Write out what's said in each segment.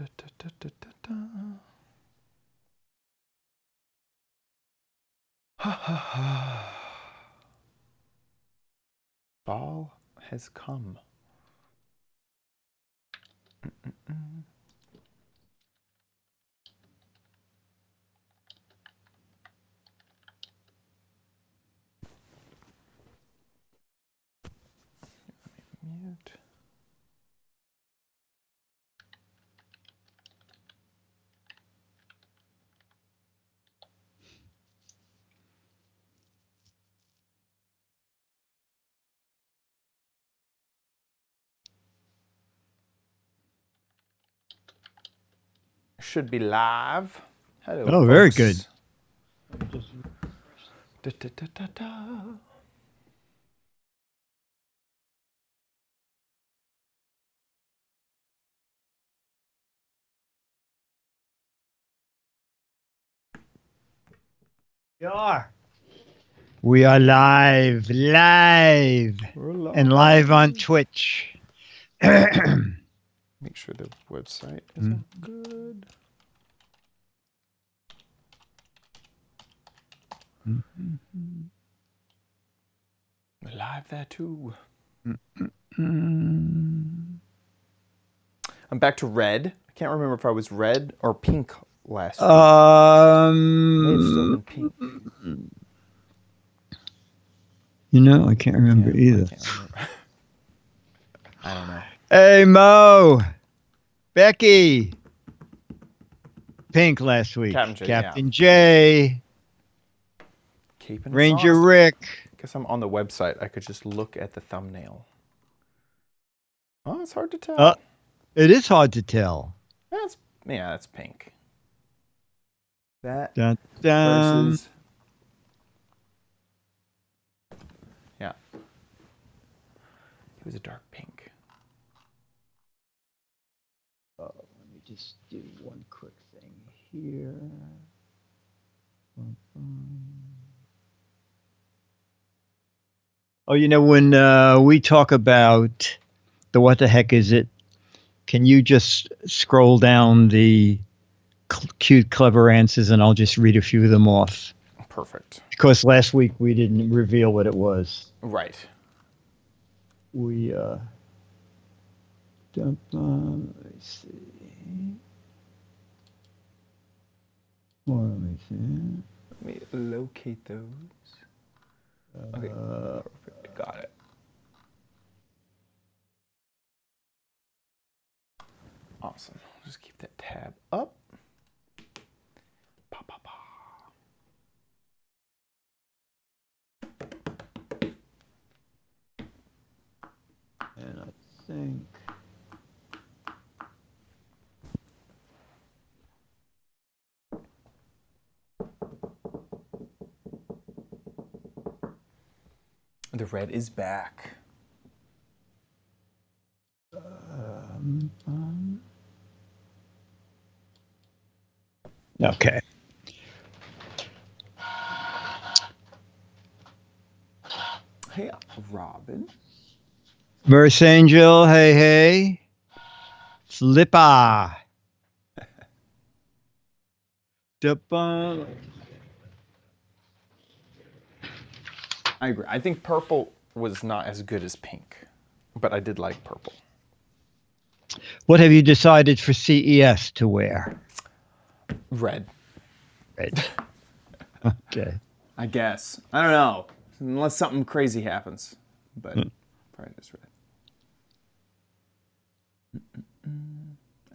Ha ha ha. Fall has come. Mute. Should be live. Hello, Oh, folks. very good. Da, da, da, da, da. We are live, We're live. and live on Twitch. Make sure the website is all good. We're live there too. I'm back to red. I can't remember if I was red or pink last week. May have still been pink. You know, I can't remember either. I can't remember. I don't know. Hey, Mo. Becky. Pink last week. Captain J, J. Keeping Ranger sauce. Rick. I guess I'm on the website. I could just look at the thumbnail. Oh, it's hard to tell. It is hard to tell. That's pink. That Dun, dun. versus it was a dark pink. Oh, let me just do one quick thing here. Oh, you know, when we talk about the what the heck is it, can you just scroll down the cute, clever answers, and I'll just read a few of them off. Perfect. Because last week we didn't reveal what it was. Right. We, let me see. Let me see. Let me locate those. Okay, perfect. Got it. Awesome. Just keep that tab up. Pa, pa, pa. And I think. The red is back. Okay. Hey, Robin. Verse Angel, hey. Flipper. I agree. I think purple was not as good as pink, but I did like purple. What have you decided for CES to wear? Red. Red. Okay. I guess. I don't know. Unless something crazy happens. But probably just red.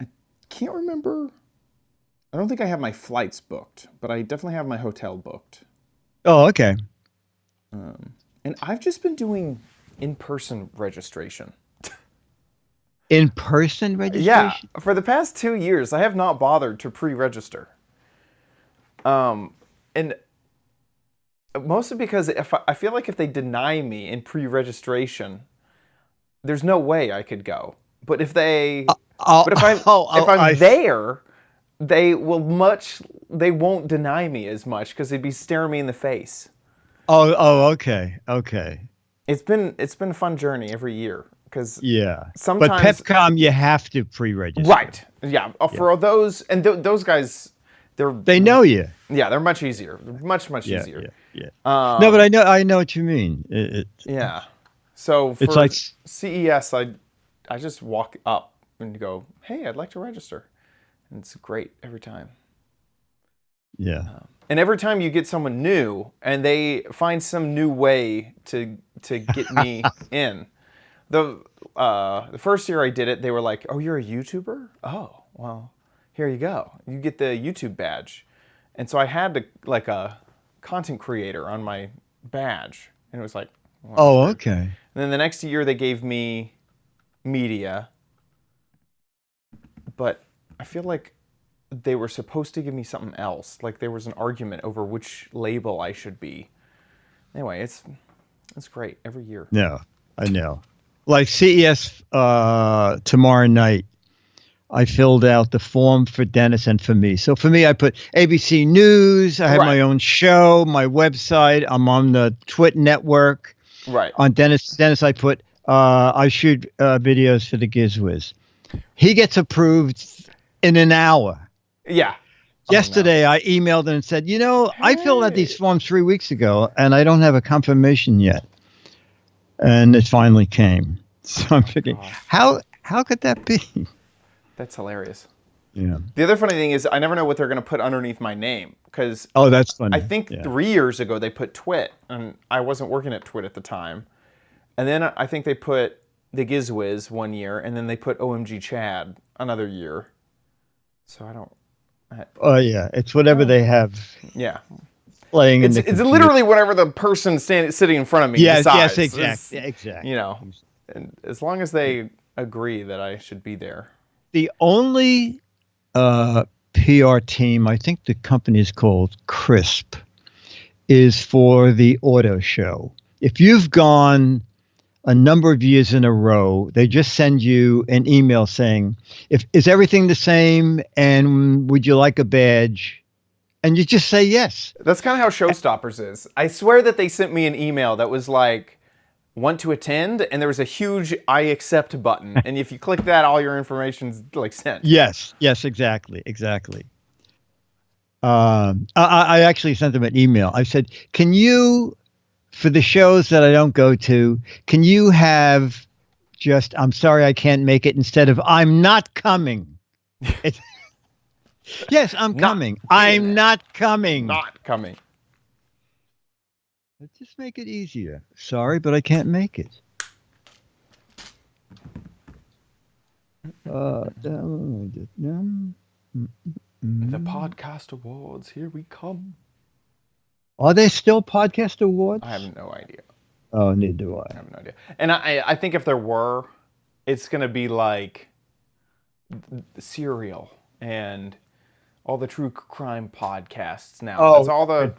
I can't remember. I don't think I have my flights booked, but I definitely have my hotel booked. Oh, okay. And I've just been doing in-person registration. In-person registration? Yeah. For the past 2 years, I have not bothered to pre-register. And mostly because I feel like if they deny me in pre-registration, there's no way I could go. But if if I'm there, they won't deny me as much because they'd be staring me in the face. Oh, okay. It's been a fun journey every year because Yeah. But sometimes PepCom, you have to pre-register. right, yeah. For all those and those guys, They know you. yeah, they're much easier, much Yeah, easier. yeah. No, but I know what you mean. Yeah. So It's for like CES, I just walk up and go, hey, I'd like to register, and it's great every time. yeah. And every time you get someone new, and they find some new way to get me in. The first year I did it, they were like, "Oh, you're a YouTuber? Oh, well, here you go. You get the YouTube badge." And so I had like a content creator on my badge, and it was like, well, Oh, okay. And then the next year they gave me media, but I feel like they were supposed to give me something else. Like there was an argument over which label I should be. Anyway, it's great every year. No, I know. Like CES tomorrow night, I filled out the form for Dennis and for me. So for me, I put ABC News. I have my own show, my website. I'm on the Twit network. Right. On Dennis, I put I shoot videos for the Giz Wiz. He gets approved in an hour. Yeah. Yesterday, I emailed and said, I filled out these forms 3 weeks ago, and I don't have a confirmation yet. And it finally came. So I'm thinking, how could that be? That's hilarious. Yeah. The other funny thing is I never know what they're going to put underneath my name because that's funny. I think 3 years ago they put Twit, and I wasn't working at Twit at the time. And then I think they put the Giz Wiz 1 year, and then they put OMG Chad another year. So I don't. Yeah, it's whatever they have. Yeah. Playing it's literally whatever the person sitting in front of me decides. Yes, exactly. And as long as they agree that I should be there. The only PR team, I think the company is called Crisp, is for the auto show. If you've gone a number of years in a row, they just send you an email saying, is everything the same and would you like a badge? And you just say yes. That's kind of how Showstoppers is. I swear that they sent me an email that was like, want to attend? And there was a huge I accept button. And if you click that, all your information's like sent. Yes, exactly. I actually sent them an email. I said, can you, for the shows that I don't go to, can you have just, I'm sorry I can't make it, instead of I'm not coming? Yes, I'm coming. I'm not coming. Not coming. Let's just make it easier. Sorry, but I can't make it. The podcast awards, here we come. Are they still podcast awards? I have no idea. Oh, neither do I. I have no idea. And I think if there were, it's going to be like Serial and all the true crime podcasts now. Oh, that's all the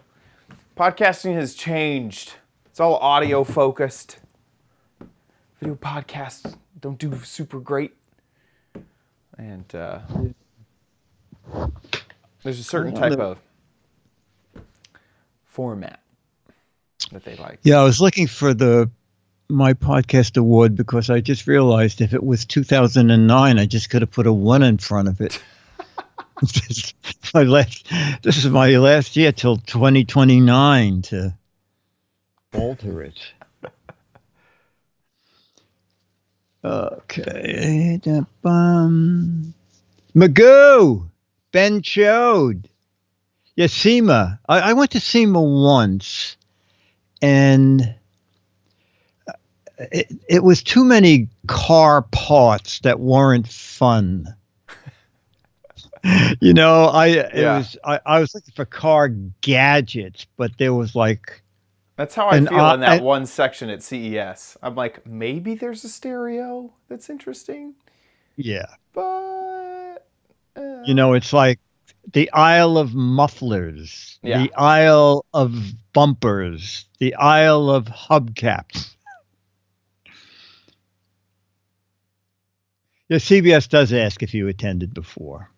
podcasting has changed. It's all audio focused. Video podcasts don't do super great. And there's a certain type of format that they like. Yeah, I was looking for my podcast award because I just realized if it was 2009, I just could have put a 1 in front of it. This is my last year till 2029 to alter it. Okay. Magoo! Ben Chode. Yeah, SEMA. I went to SEMA once, and it was too many car parts that weren't fun. I was looking for car gadgets, but there was like. That's how I feel in that one section at CES. I'm like, maybe there's a stereo that's interesting. Yeah. But it's like the aisle of mufflers, yeah. The aisle of bumpers, the aisle of hubcaps. Yeah, CBS does ask if you attended before.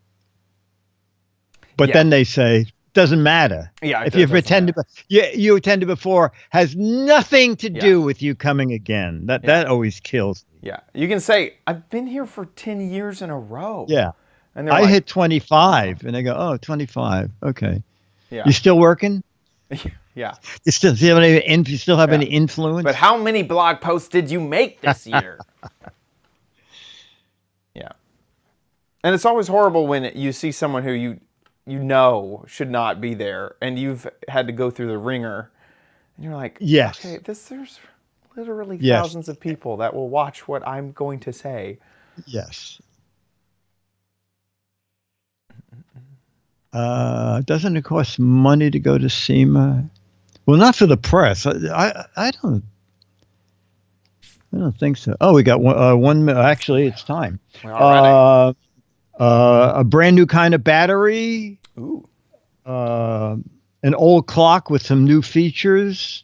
But then they say, doesn't matter. Yeah, if you've attended, you attended before, has nothing to do with you coming again. That always kills me. Yeah, you can say I've been here for 10 years in a row. Yeah, and I hit 25, and they go, "Oh, 25. Okay, yeah, you still working? Yeah, you still have any influence? But how many blog posts did you make this year?" Yeah, and it's always horrible when you see someone who you know should not be there, and you've had to go through the ringer, and you're like, yes, okay, there's literally thousands of people that will watch what I'm going to say. Yes. Doesn't it cost money to go to SEMA? Well, not for the press. I don't think so. Oh, we got one. Actually, it's time. A brand new kind of battery. Ooh. An old clock with some new features.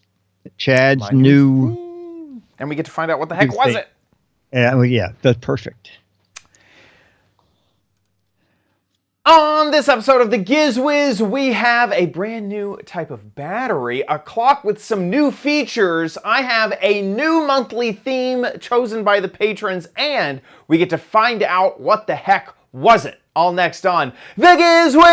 Chad's new. And we get to find out what the heck was it. Yeah, that's perfect. On this episode of the Giz Wiz, we have a brand new type of battery, a clock with some new features. I have a new monthly theme chosen by the patrons, and we get to find out what the heck was it. All next on the Giz Wiz!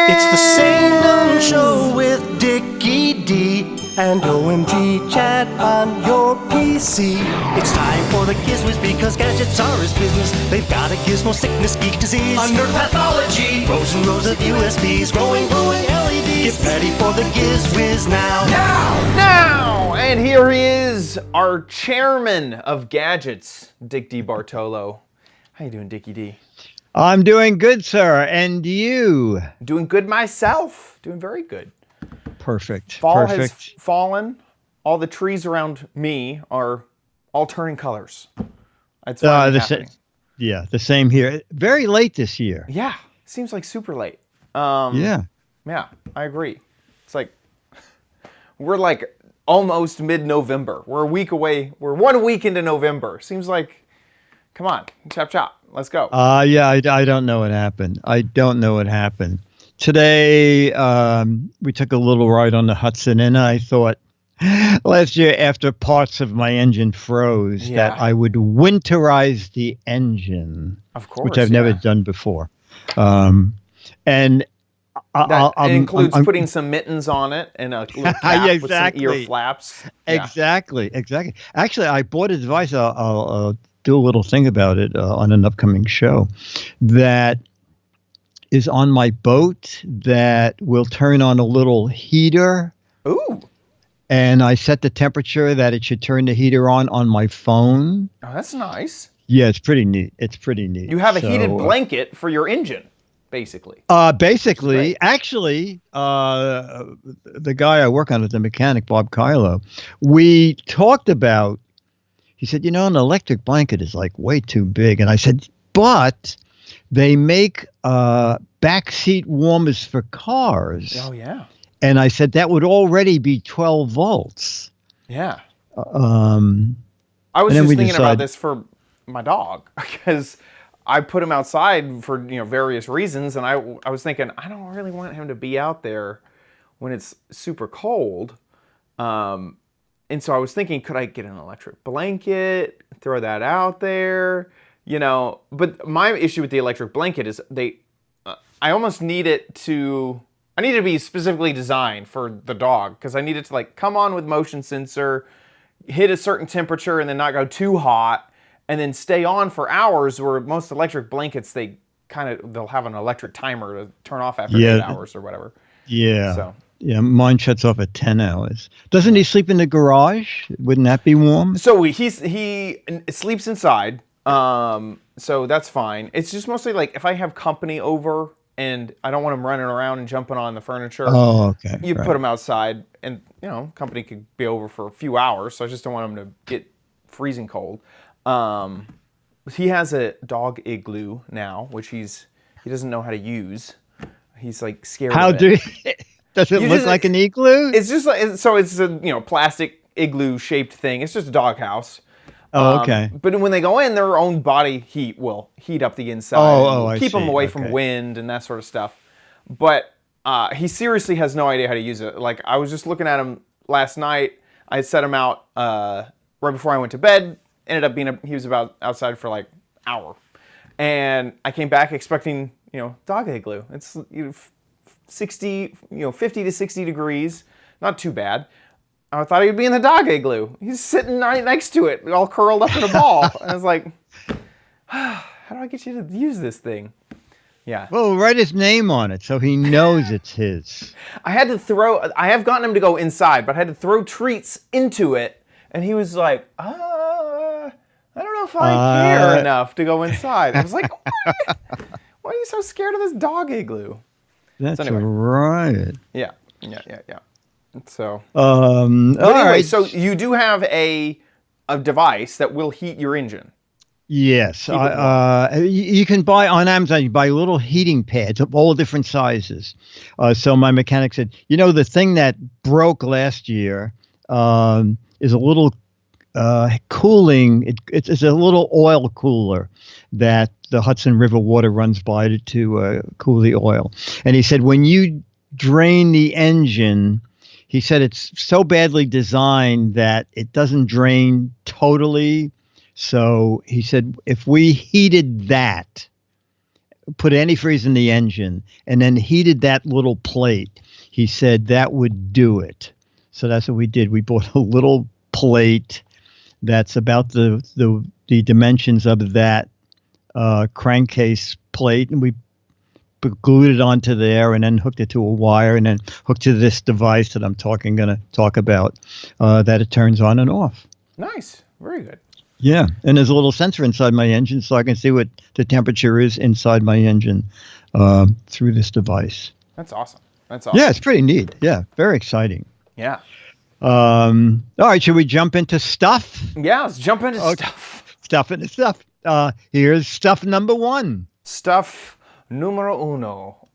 It's the same dumb show with Dickie D and OMG Chad on your PC. It's time for the Giz Wiz because gadgets are his business. They've got a gizmo sickness, geek disease, under pathology, rows and rows of USBs, glowing LEDs. Get ready for the Giz Wiz now. Now! And here he is, our chairman of gadgets, Dick D. Bartolo. How you doing, Dickie D? I'm doing good, sir. And you? Doing good myself. Doing very good. Perfect. Fall has fallen. All the trees around me are all turning colors. It's happening. The same here. Very late this year. Yeah. Seems like super late. Yeah, I agree. It's like we're like almost mid-November. We're a week away. We're 1 week into November. Seems like, come on, chop chop. Let's go. Yeah, I don't know what happened. Today, we took a little ride on the Hudson, and I thought last year, after parts of my engine froze, that I would winterize the engine. Of course, which I've never done before. And it includes putting some mittens on it and a little cap with some ear flaps. Yeah. Exactly. Actually, I bought a device. I'll do a little thing about it on an upcoming show that is on my boat that will turn on a little heater. Ooh. And I set the temperature that it should turn the heater on my phone. Oh, that's nice. Yeah, it's pretty neat. You have a heated blanket for your engine, basically. Actually, the guy I work on with, the mechanic, Bob Kylo, we talked about, he said, an electric blanket is like way too big. And I said, but they make backseat warmers for cars. Oh, yeah. And I said, that would already be 12 volts. Yeah. I was just thinking about this for my dog because I put him outside for various reasons. And I was thinking, I don't really want him to be out there when it's super cold. And so I was thinking, could I get an electric blanket, throw that out there, But my issue with the electric blanket is I almost need it to be specifically designed for the dog because I need it to like come on with motion sensor, hit a certain temperature and then not go too hot, and then stay on for hours. Where most electric blankets, they'll have an electric timer to turn off after 8 hours or whatever. Yeah. So. Yeah, mine shuts off at 10 hours. Doesn't he sleep in the garage? Wouldn't that be warm? So he sleeps inside, so that's fine. It's just mostly like if I have company over and I don't want him running around and jumping on the furniture. Oh, okay. You put him outside, and company could be over for a few hours. So I just don't want him to get freezing cold. He has a dog igloo now, which he doesn't know how to use. He's like scared. Does it look like an igloo? It's just like it's a plastic igloo shaped thing. It's just a doghouse. Oh, okay. But when they go in, their own body heat will heat up the inside. I keep see. them away from wind and that sort of stuff. But He seriously has no idea how to use it. Like, I was just looking at him last night. I set him out right before I went to bed. Ended up being he was about outside for like an hour. And I came back expecting, dog igloo. It's 50 to 60 degrees. Not too bad. I thought he'd be in the dog igloo. He's sitting right next to it, all curled up in a ball. And I was like, how do I get you to use this thing? Yeah. Well, write his name on it so he knows it's his. I have gotten him to go inside, but I had to throw treats into it. And he was like, I don't know if I care enough to go inside. I was like, why are you so scared of this dog igloo? That's right. Yeah. So, right. So you do have a device that will heat your engine. Yes. You can buy on Amazon, you buy little heating pads of all different sizes. So my mechanic said, the thing that broke last year is a little cooling. It's a little oil cooler that the Hudson River water runs by to cool the oil. And he said, when you drain the engine, he said it's so badly designed that it doesn't drain totally. So he said, if we heated that, put antifreeze in the engine, and then heated that little plate, he said that would do it. So that's what we did. We bought a little plate that's about the dimensions of that crankcase plate, and we glued it onto there and then hooked it to a wire and then hooked to this device that I'm going to talk about that it turns on and off. Nice. Very good. Yeah. And there's a little sensor inside my engine so I can see what the temperature is inside my engine through this device. That's awesome. Yeah, it's pretty neat. Yeah. Very exciting. Yeah. All right. Should we jump into stuff? Yeah. Let's jump into stuff. Here's stuff number one. Stuff numero uno.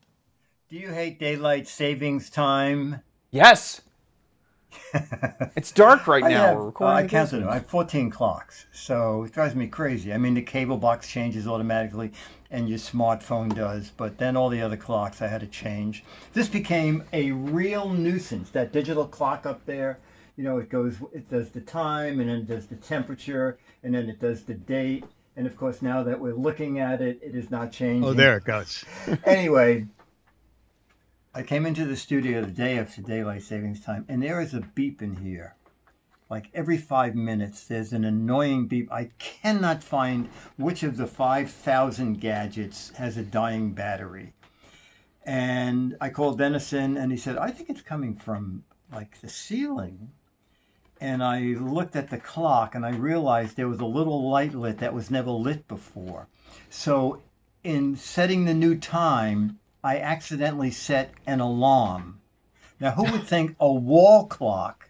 Do you hate daylight savings time? Yes. It's dark right now. We're recording. I counted them. I have 14 clocks, so it drives me crazy. I mean, the cable box changes automatically, and your smartphone does, but then all the other clocks I had to change. This became a real nuisance. That digital clock up there, it does the time, and then it does the temperature, and then it does the date. And of course, now that we're looking at it, it is not changing. Oh, there it goes. Anyway, I came into the studio the day after daylight savings time, and there is a beep in here. Like every 5 minutes, there's an annoying beep. I cannot find which of the 5,000 gadgets has a dying battery. And I called Denison, and he said, I think it's coming from like the ceiling. And I looked at the clock and I realized there was a little light lit that was never lit before. So in setting the new time, I accidentally set an alarm. Now, who would think a wall clock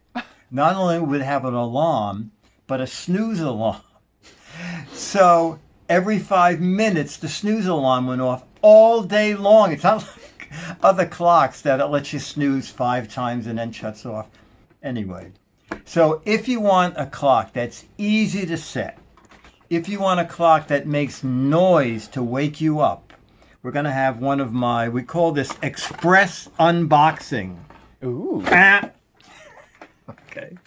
not only would have an alarm, but a snooze alarm? So every 5 minutes, the snooze alarm went off all day long. It's not like other clocks that it lets you snooze 5 times and then shuts off. Anyway. So if you want a clock that's easy to set, if you want a clock that makes noise to wake you up, we're going to have one of we call this express unboxing. Ooh. Okay.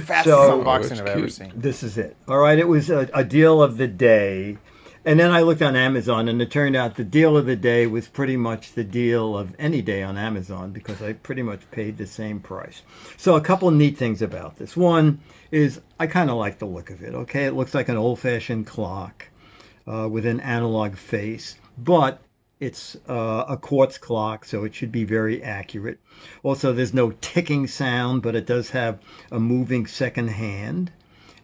Fastest unboxing I've ever seen. This is it. All right. It was a deal of the day. And then I looked on Amazon, and it turned out the deal of the day was pretty much the deal of any day on Amazon because I pretty much paid the same price. So a couple of neat things about this. One is I kind of like the look of it. Okay, it looks like an old-fashioned clock with an analog face, but it's a quartz clock, so it should be very accurate. Also, there's no ticking sound, but it does have a moving second hand.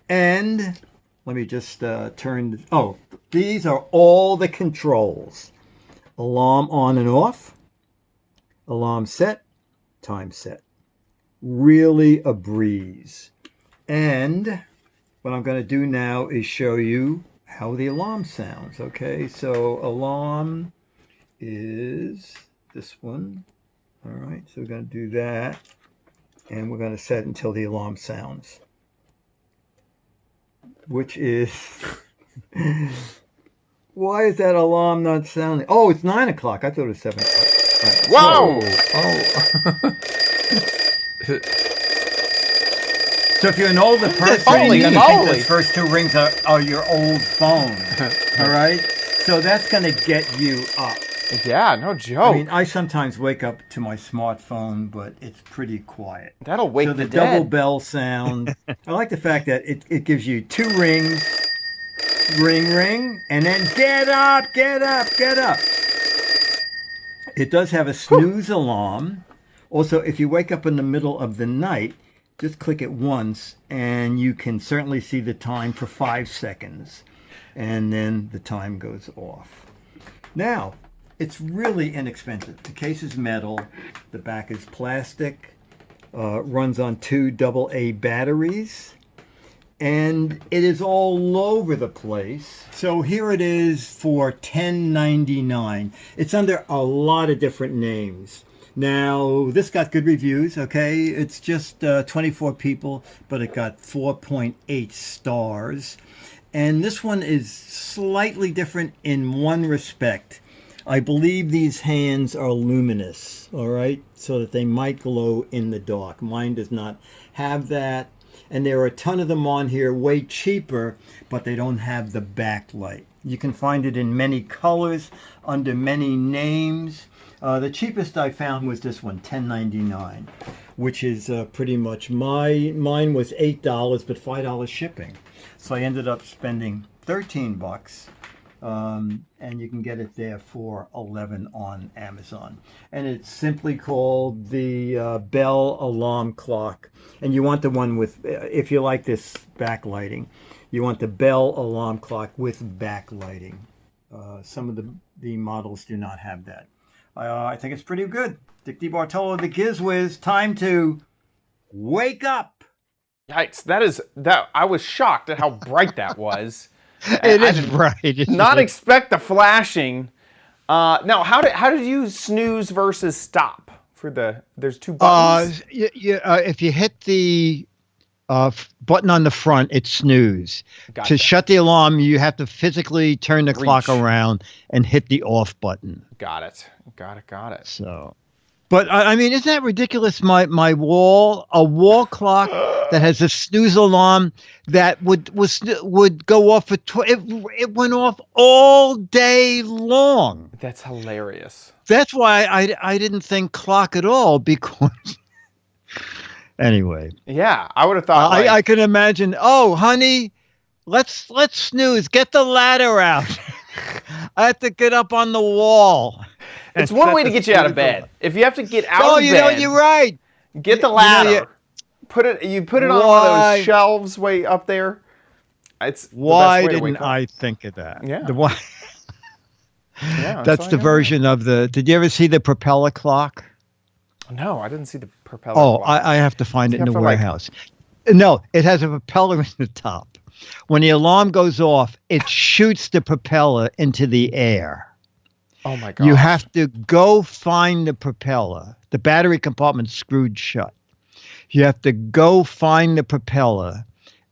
And let me just turn. These are all the controls. Alarm on and off. Alarm set. Time set. Really a breeze. And what I'm going to do now is show you how the alarm sounds. Okay, so alarm is this one. All right, so we're going to do that. And we're going to set until the alarm sounds. Which is, why is that alarm not sounding? Oh, it's 9 o'clock. I thought it was 7 o'clock. Whoa! So if you're an older person, Holy you moly. think the first two rings are your old phone. All right? So that's going to get you up. Yeah, no joke. I mean, I sometimes wake up to my smartphone, but it's pretty quiet. That'll wake so the the dead. double bell sound. I like the fact that it gives you 2 rings, ring, ring, and then get up, get up, get up. It does have a snooze alarm. Also, if you wake up in the middle of the night, just click it once, and you can certainly see the time for 5 seconds. And then the time goes off. Now, it's really inexpensive. The case is metal. The back is plastic. Runs on 2 AA batteries. And it is all over the place. So here it is for $10.99. It's under a lot of different names. Now, this got good reviews, okay? It's just 24 people, but it got 4.8 stars. And this one is slightly different in one respect. I believe these hands are luminous, all right? So that they might glow in the dark. Mine does not have that. And there are a ton of them on here, way cheaper, but they don't have the backlight. You can find it in many colors, under many names. The cheapest I found was this one, $10.99, which is pretty much mine was $8, but $5 shipping. So I ended up spending $13, and you can get it there for $11 on Amazon. And it's simply called the Bell Alarm Clock. And you want the one with, if you like this backlighting, you want the Bell Alarm Clock with backlighting. Some of the models do not have that. I think it's pretty good. Dick DeBartolo, the Giz Wiz, time to wake up. Yikes! That I was shocked at how bright that was. It is bright. Not expect the flashing. Now, how did you snooze versus stop for the? There's 2 buttons. If you hit the button on the front, it's snooze. Gotcha. To shut the alarm, you have to physically turn the clock around and hit the off button. Got it. So, but I mean, isn't that ridiculous? A wall clock that has a snooze alarm that would go off it went off all day long. That's hilarious. That's why I didn't think clock at all, because anyway. Yeah, I would have thought. I can imagine. Oh, honey, let's snooze. Get the ladder out. I have to get up on the wall. It's one way to get you out of bed. If you have to get out of bed, you're right. Get the ladder. You put it on one of those shelves way up there. It's why didn't I think of that? Yeah. Yeah, that's the version of the. Did you ever see the propeller clock? No, I didn't see the propeller clock. I have to find it in the warehouse. No, it has a propeller in the top. When the alarm goes off, it shoots the propeller into the air. Oh my God. You have to go find the propeller. The battery compartment's screwed shut. You have to go find the propeller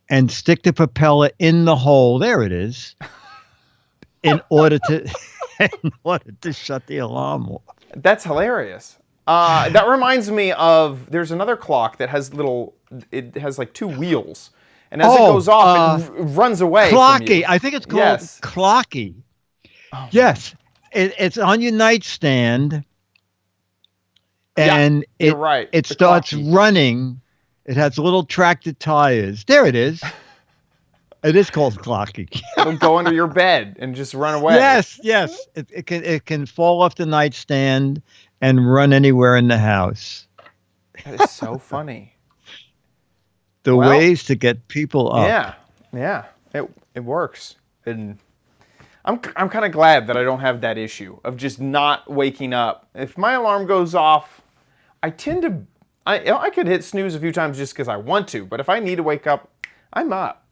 and stick the propeller in the hole. There it is. In order to shut the alarm off. That's hilarious. That reminds me of, there's another clock that has it has like 2 wheels. And as it goes off, it runs away. Clocky. From you. I think it's called Clocky. Oh, yes. It's on your nightstand. And you're right. It starts running. It has little tractor tires. There it is. It is called Clocky. It'll go under your bed and just run away. Yes. It can fall off the nightstand and run anywhere in the house. That is so funny. The ways to get people up. Yeah. It works. And I'm kind of glad that I don't have that issue of just not waking up. If my alarm goes off, I tend to I could hit snooze a few times just because I want to, but if I need to wake up, I'm up.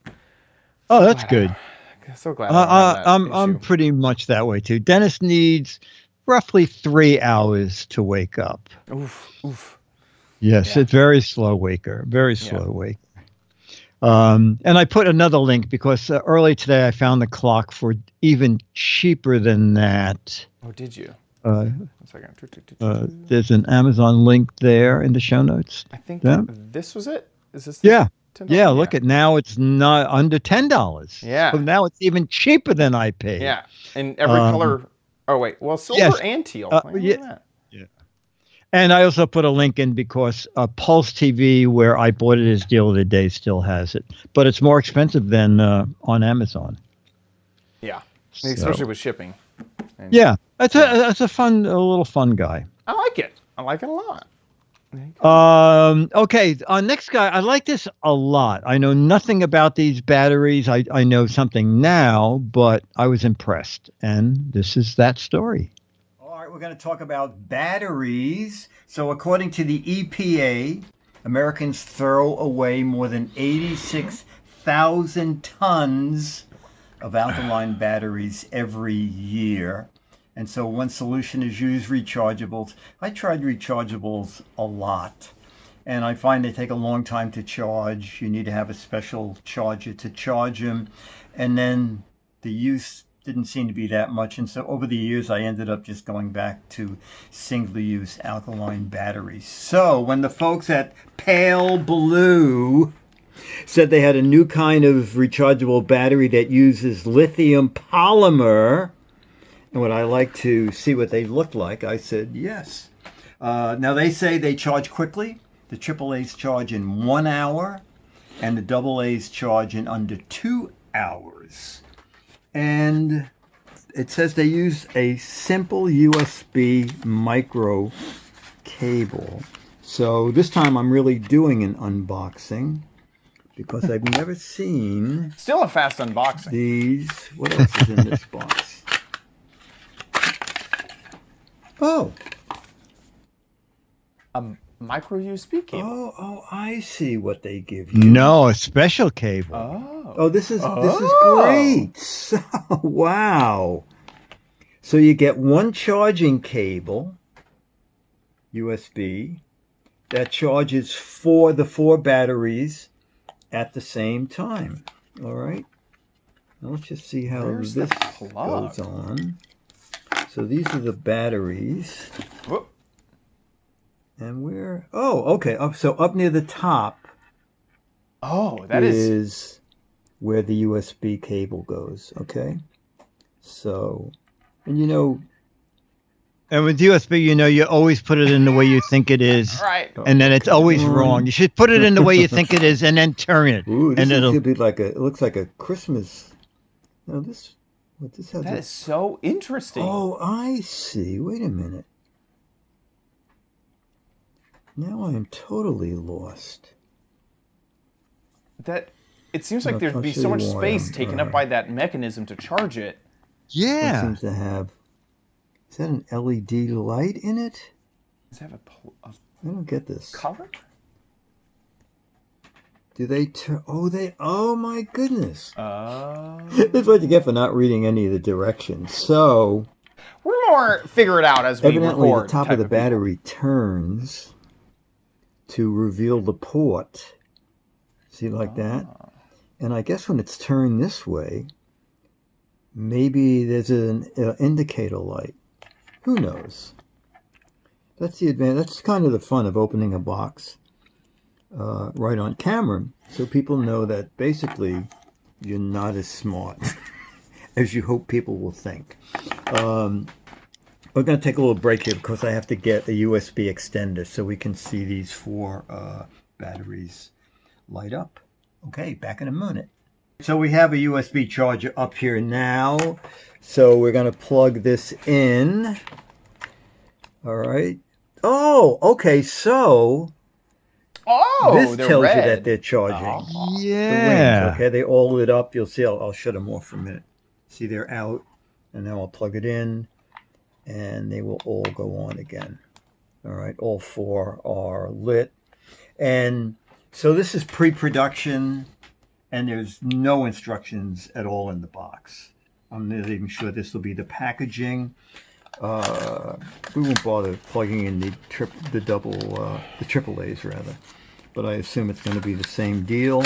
Oh, that's good. So glad. I'm pretty much that way too. Dennis needs roughly 3 hours to wake up. Oof. Yes, it's very slow waker. Very slow waker. And I put another link because early today I found the clock for even cheaper than that. Oh, did you? One second. There's an Amazon link there in the show notes. I think Yeah. this was it. Is this? Yeah. $10? Yeah. Look at now. It's not under $10. Yeah. So now it's even cheaper than I paid. Yeah. And every color. Oh wait. Well, silver and teal. Yeah. Yeah. And I also put a link in because Pulse TV, where I bought it as deal of the day, still has it, but it's more expensive than on Amazon. Yeah. Especially with shipping. And yeah, that's a little fun guy. I like it. I like it a lot. Okay. Next guy, I like this a lot. I know nothing about these batteries. I know something now, but I was impressed, and this is that story. All right, we're going to talk about batteries. So, according to the EPA, Americans throw away more than 86,000 tons of alkaline batteries every year. And so one solution is use rechargeables. I tried rechargeables a lot, and I find they take a long time to charge. You need to have a special charger to charge them. And then the use didn't seem to be that much. And so over the years, I ended up just going back to single-use alkaline batteries. So when the folks at Pale Blue said they had a new kind of rechargeable battery that uses lithium polymer, and would I like to see what they look like, I said yes. Now they say they charge quickly. The AAA's charge in 1 hour, and the AA's charge in under 2 hours. And it says they use a simple USB micro cable. So this time I'm really doing an unboxing, because I've never seen... Still a fast unboxing. These. What else is in this box? Oh. A micro USB cable. Oh, I see what they give you. No, a special cable. Oh, this is great. So, wow. So you get one charging cable, USB, that charges the four batteries at the same time. All right. Now let's just see how this goes on. So these are the batteries. Whoop. And where? Oh, okay. So up near the top. Oh, that is where the USB cable goes. Okay. So, and and with USB, you always put it in the way you think it is. Right. And then it's always wrong. You should put it in the way you think it is and then turn it. Ooh, this could be it looks like a Christmas. No, that is so interesting. Oh, I see. Wait a minute. Now I am totally lost. It seems like there'd be so much space taken up by that mechanism to charge it. Yeah. It seems to have... Is that an LED light in it? Does it have I don't get this. Cover? Do they turn... Oh, my goodness. That's what you get for not reading any of the directions. So... We're more figure it out as we evidently record. The top of the battery turns to reveal the port. See, like that? And I guess when it's turned this way, maybe there's an indicator light. Who knows? That's the advantage. That's kind of the fun of opening a box right on camera, so people know that basically you're not as smart as you hope people will think. We're going to take a little break here because I have to get the USB extender so we can see these four batteries light up. Okay, back in a minute. So we have a USB charger up here now. So we're going to plug this in. All right. Oh, okay. So this tells you that they're charging. Oh, yeah. Okay, they all lit up. You'll see. I'll shut them off for a minute. See, they're out. And now I'll plug it in. And they will all go on again. All right. All four are lit. And so this is pre-production. And there's no instructions at all in the box. I'm not even sure this will be the packaging. We won't bother plugging in the AAA's rather, but I assume it's going to be the same deal.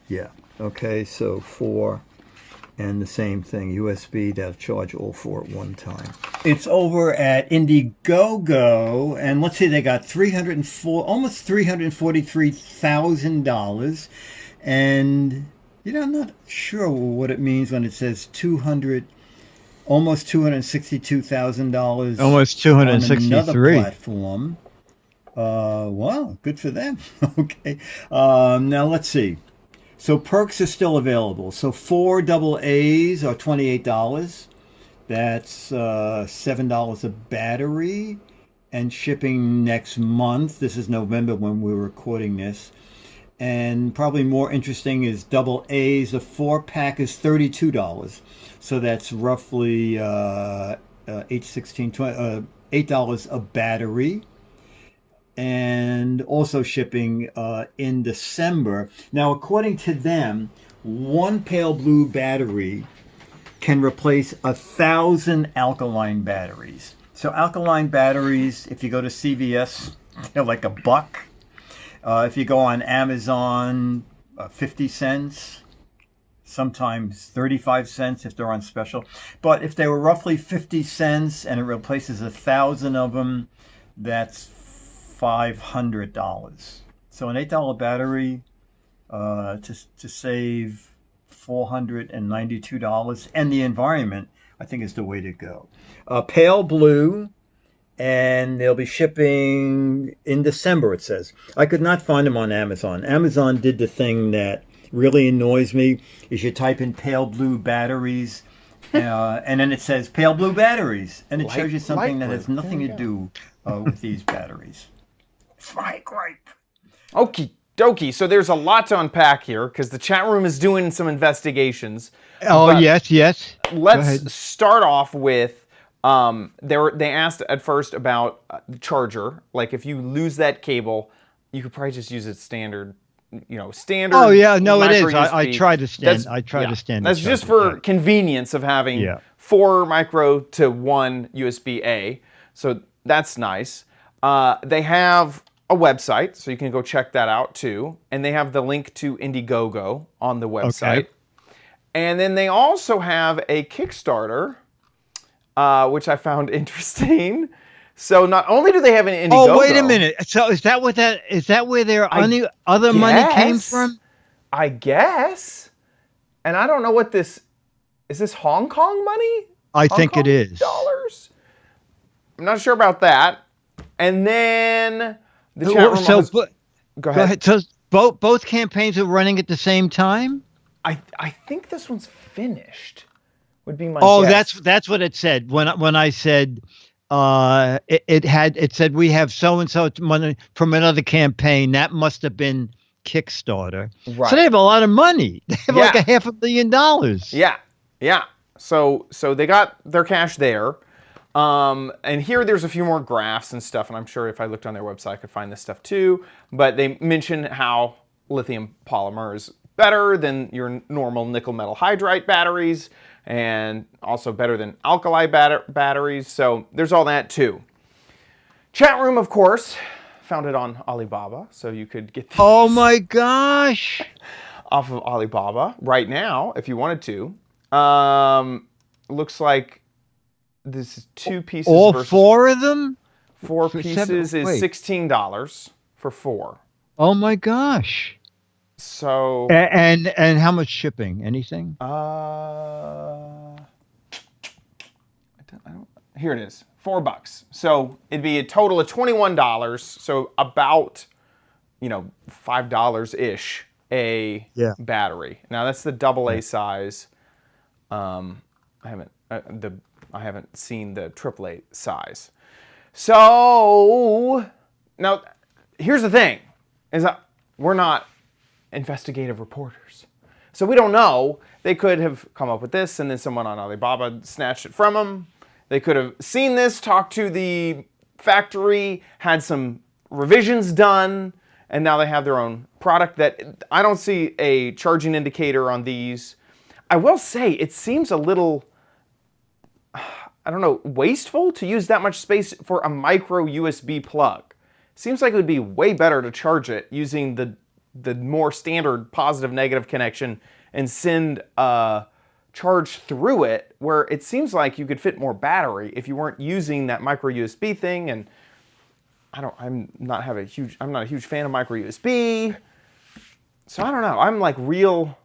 Yeah. Okay. So 4 And the same thing, USB, that'll charge all four at one time. It's over at Indiegogo, and let's see, they got almost $343,000. And I'm not sure what it means when it says almost $262,000. Almost 263. On another platform. Wow, good for them. Okay. Now let's see. So perks are still available. So 4 double A's are $28. That's $7 a battery, and shipping next month. This is November when we're recording this. And probably more interesting is double A's. A 4-pack is $32. So that's roughly $8 a battery. And also shipping in December. Now, according to them, one Pale Blue battery can replace 1,000 alkaline batteries. So alkaline batteries, if you go to CVS, they're like $1. If you go on Amazon, 50 cents, sometimes 35 cents if they're on special. But if they were roughly 50 cents and it replaces 1,000 of them, that's $500. So an $8 battery to save $492, and the environment, I think, is the way to go. Pale Blue, and they'll be shipping in December, it says. I could not find them on Amazon. Amazon did the thing that really annoys me, is you type in Pale Blue batteries, and then it says Pale Blue batteries, and it shows you something that has nothing to do with these batteries. It's my gripe. Okie dokie. So there's a lot to unpack here because the chat room is doing some investigations. Oh, yes. Let's start off with they asked at first about the charger. Like if you lose that cable, you could probably just use it standard. Standard. Oh yeah, no, it is. USB. I tried to stand. That's just for convenience of having 4 micro to 1 USB A. So that's nice. They have a website, so you can go check that out too. And they have the link to Indiegogo on the website. Okay. And then they also have a Kickstarter, which I found interesting. So not only do they have an Indiegogo. Oh, wait a minute. So is that where their other money came from? I guess. And I don't know what this is. This Hong Kong money? I think it is. Dollars? I'm not sure about that. And then the chat room. Go ahead. So both campaigns are running at the same time? I think this one's finished. Would be my guess. That's what it said when I said it said we have so and so money from another campaign. That must have been Kickstarter. Right. So they have a lot of money. They have like $500 million. Yeah. So they got their cash there. And here there's a few more graphs and stuff, and I'm sure if I looked on their website I could find this stuff too. But they mention how lithium polymer is better than your normal nickel metal hydride batteries, and also better than alkali batteries. So there's all that too. Chat room, of course, found it on Alibaba, so you could get these oh my gosh off of Alibaba right now if you wanted to. Looks like this is 2 pieces. All 4 of them? 4 pieces is $16 for 4. Oh my gosh. So and how much shipping? Anything? Here it is, $4. So it'd be a total of $21. So about $5 ish a battery. Now that's the AA size. I haven't seen the AAA size. So now here's the thing: is that we're not investigative reporters. So we don't know. They could have come up with this and then someone on Alibaba snatched it from them. They could have seen this, talked to the factory, had some revisions done, and now they have their own product that I don't see a charging indicator on these. I will say it seems a little, wasteful to use that much space for a micro USB plug. Seems like it would be way better to charge it using the more standard positive negative connection and send a charge through it, where it seems like you could fit more battery if you weren't using that micro USB thing. And I'm not a huge fan of micro USB. So I don't know. I'm like real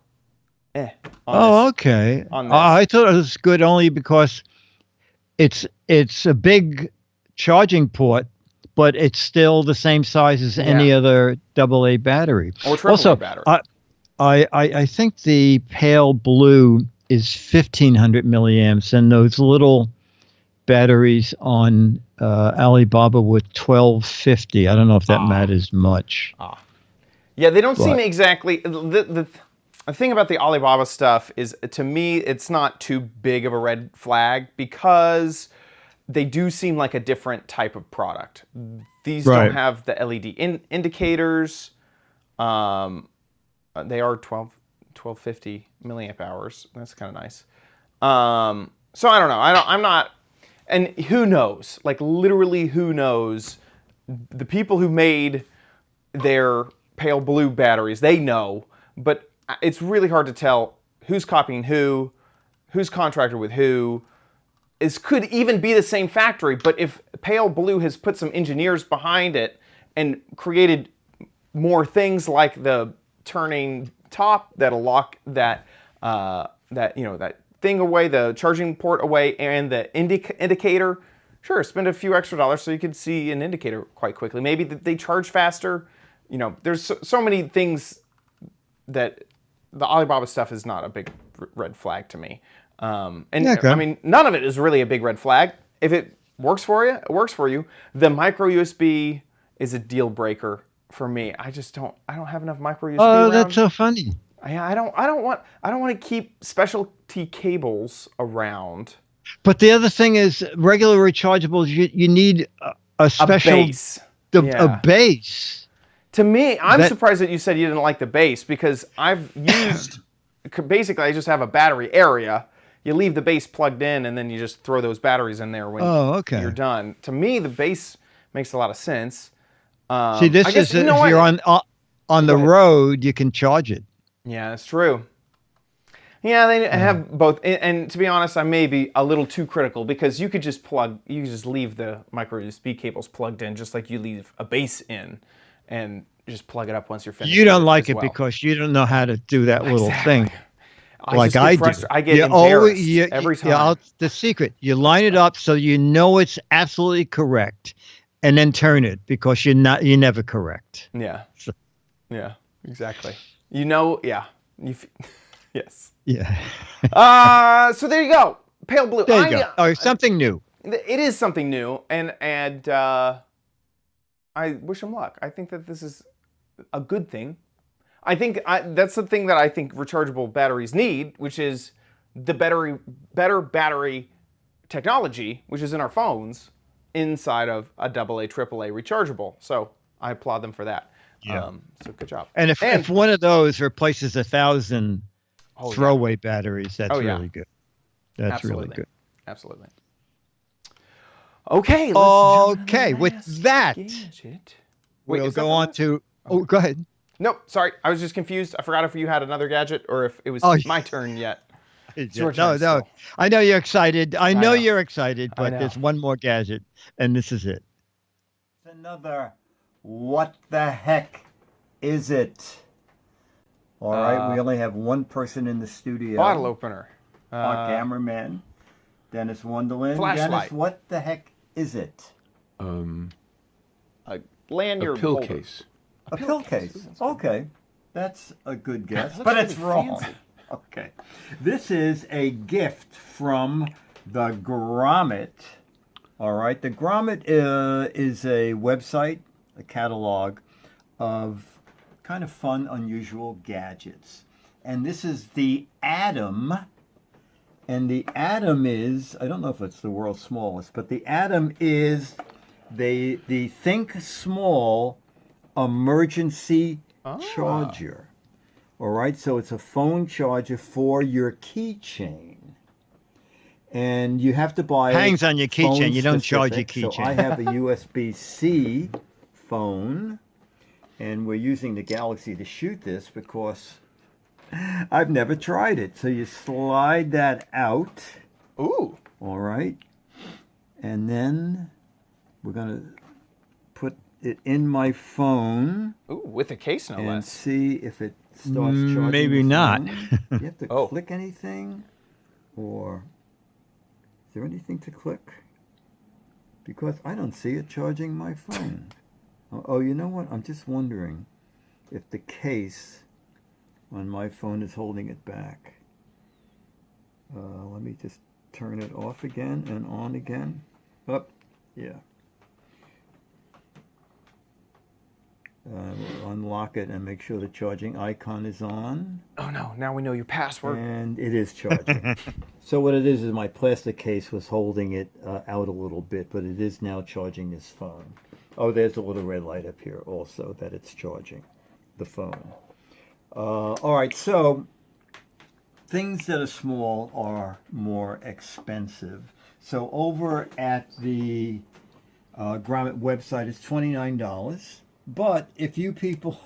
okay. On this. I thought it was good only because it's a big charging port, but it's still the same size as any other AA battery. Or AAA battery. I think the pale blue is 1500 milliamps, and those little batteries on Alibaba with 1250. I don't know if that matters much. Yeah, they don't seem exactly. The thing about the Alibaba stuff is, to me, it's not too big of a red flag because they do seem like a different type of product. These don't have the LED indicators. They are 1250 milliamp hours. That's kind of nice. So I don't know. I'm not. And who knows? Like, literally, who knows? The people who made their pale blue batteries, they know. But it's really hard to tell who's copying who's contracted with who. It could even be the same factory, but if pale blue has put some engineers behind it and created more things like the turning top that'll lock that thing away, the charging port away, and the indicator, sure, spend a few extra dollars so you could see an indicator quite quickly. Maybe they charge faster. There's so many things that the Alibaba stuff is not a big red flag to me. I mean, none of it is really a big red flag. If it works for you, it works for you. The micro USB is a deal breaker for me. I don't have enough micro USB around. That's so funny. I don't want to keep specialty cables around. But the other thing is, regular rechargeables, you need a special base. A base. To me, I'm surprised that you said you didn't like the base, because I've used basically I just have a battery area. You leave the base plugged in, and then you just throw those batteries in there when you're done. To me, the base makes a lot of sense. See, this is if you're on the road, you can charge it. Yeah, that's true. Yeah, they have both. And to be honest, I may be a little too critical, because you could just leave the micro USB cables plugged in, just like you leave a base in, and just plug it up once you're finished. You don't like it because you don't know how to do that little thing. I do. I get embarrassed every time. Yeah, the secret, you line it up so you know it's absolutely correct, and then turn it, because you're never correct. Yeah. Yeah, exactly. Yes. Yeah. So there you go. Pale blue. There you go. Something new. It is something new, and I wish them luck. I think that this is a good thing. I think that's the thing that I think rechargeable batteries need, which is the better battery technology, which is in our phones, inside of a AA, AAA rechargeable. So I applaud them for that. Yeah. So good job. And if one of those replaces 1,000 throwaway batteries, that's really good. That's really good. Absolutely. Okay. With that, we'll go on to. Go ahead. Nope, sorry. I was just confused. I forgot if you had another gadget or if it was my turn yet. No. I know you're excited. I know you're excited, but there's one more gadget, and this is it. Another. What the heck is it? All right, we only have one person in the studio. Bottle opener. Our cameraman, Dennis Wonderland. Flashlight. Dennis, what the heck is it? A lanyard pill holder. case. A pill case. Okay, that's a good guess, but it's wrong. Fancy. Okay, this is a gift from the Grommet. All right, the Grommet is a website, a catalog of kind of fun, unusual gadgets, and this is the Atom. And the Atom is, I don't know if it's the world's smallest, but the Atom is the Think Small emergency charger. All right, so it's a phone charger for your keychain. And you have to buy hangs on your keychain. You don't charge your So keychain. I have a USB-C phone, and we're using the Galaxy to shoot this because I've never tried it. So you slide that out. Ooh. All right. And then we're going to put it in my phone. Ooh, with a case, no and less. see if it starts charging. Maybe not. You have to click anything? Or is there anything to click? Because I don't see it charging my phone. Oh, you know what? I'm just wondering if the case on my phone is holding it back. Let me just turn it off again and on again. Up, yeah. Unlock it and make sure the charging icon is on. Oh no, now we know your password. And it is charging. So what it is my plastic case was holding it out a little bit, but it is now charging this phone. Oh, there's a little red light up here also that it's charging the phone. All right, so things that are small are more expensive. So over at the Grommet website, it's $29. But if you people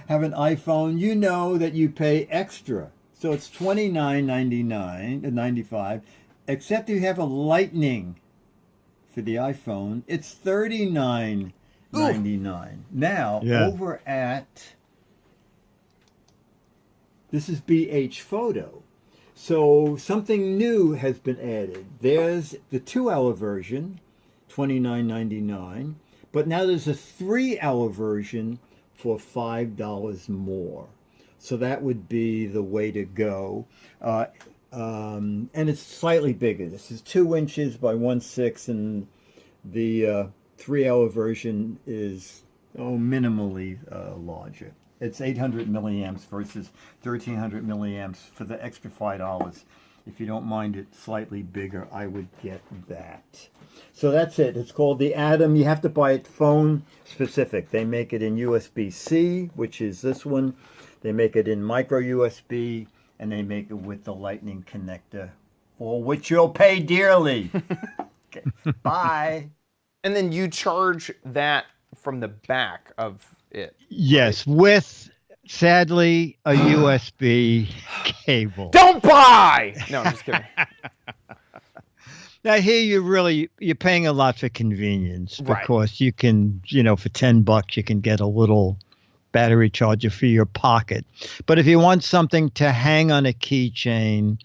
have an iPhone, you know that you pay extra. So it's $29.95, except if you have a Lightning for the iPhone, it's $39.99. Now, over at, this is BH Photo. So something new has been added. There's the 2-hour version, $29.99. But now there's a 3-hour version for $5 more. So that would be the way to go. And it's slightly bigger. This is 2 inches by 1/6, and the 3-hour version is minimally larger. It's 800 milliamps versus 1300 milliamps for the extra $5. If you don't mind it slightly bigger, I would get that. So that's it. It's called the Atom. You have to buy it phone specific. They make it in USB-C, which is this one. They make it in micro USB, and they make it with the Lightning connector, for which you'll pay dearly. Okay. Bye. And then you charge that from the back of it. Yes, right? With, sadly, a USB cable. Don't buy! No, I'm just kidding. Now here you're paying a lot for convenience, because you can, for $10 you can get a little battery charger for your pocket. But if you want something to hang on a keychain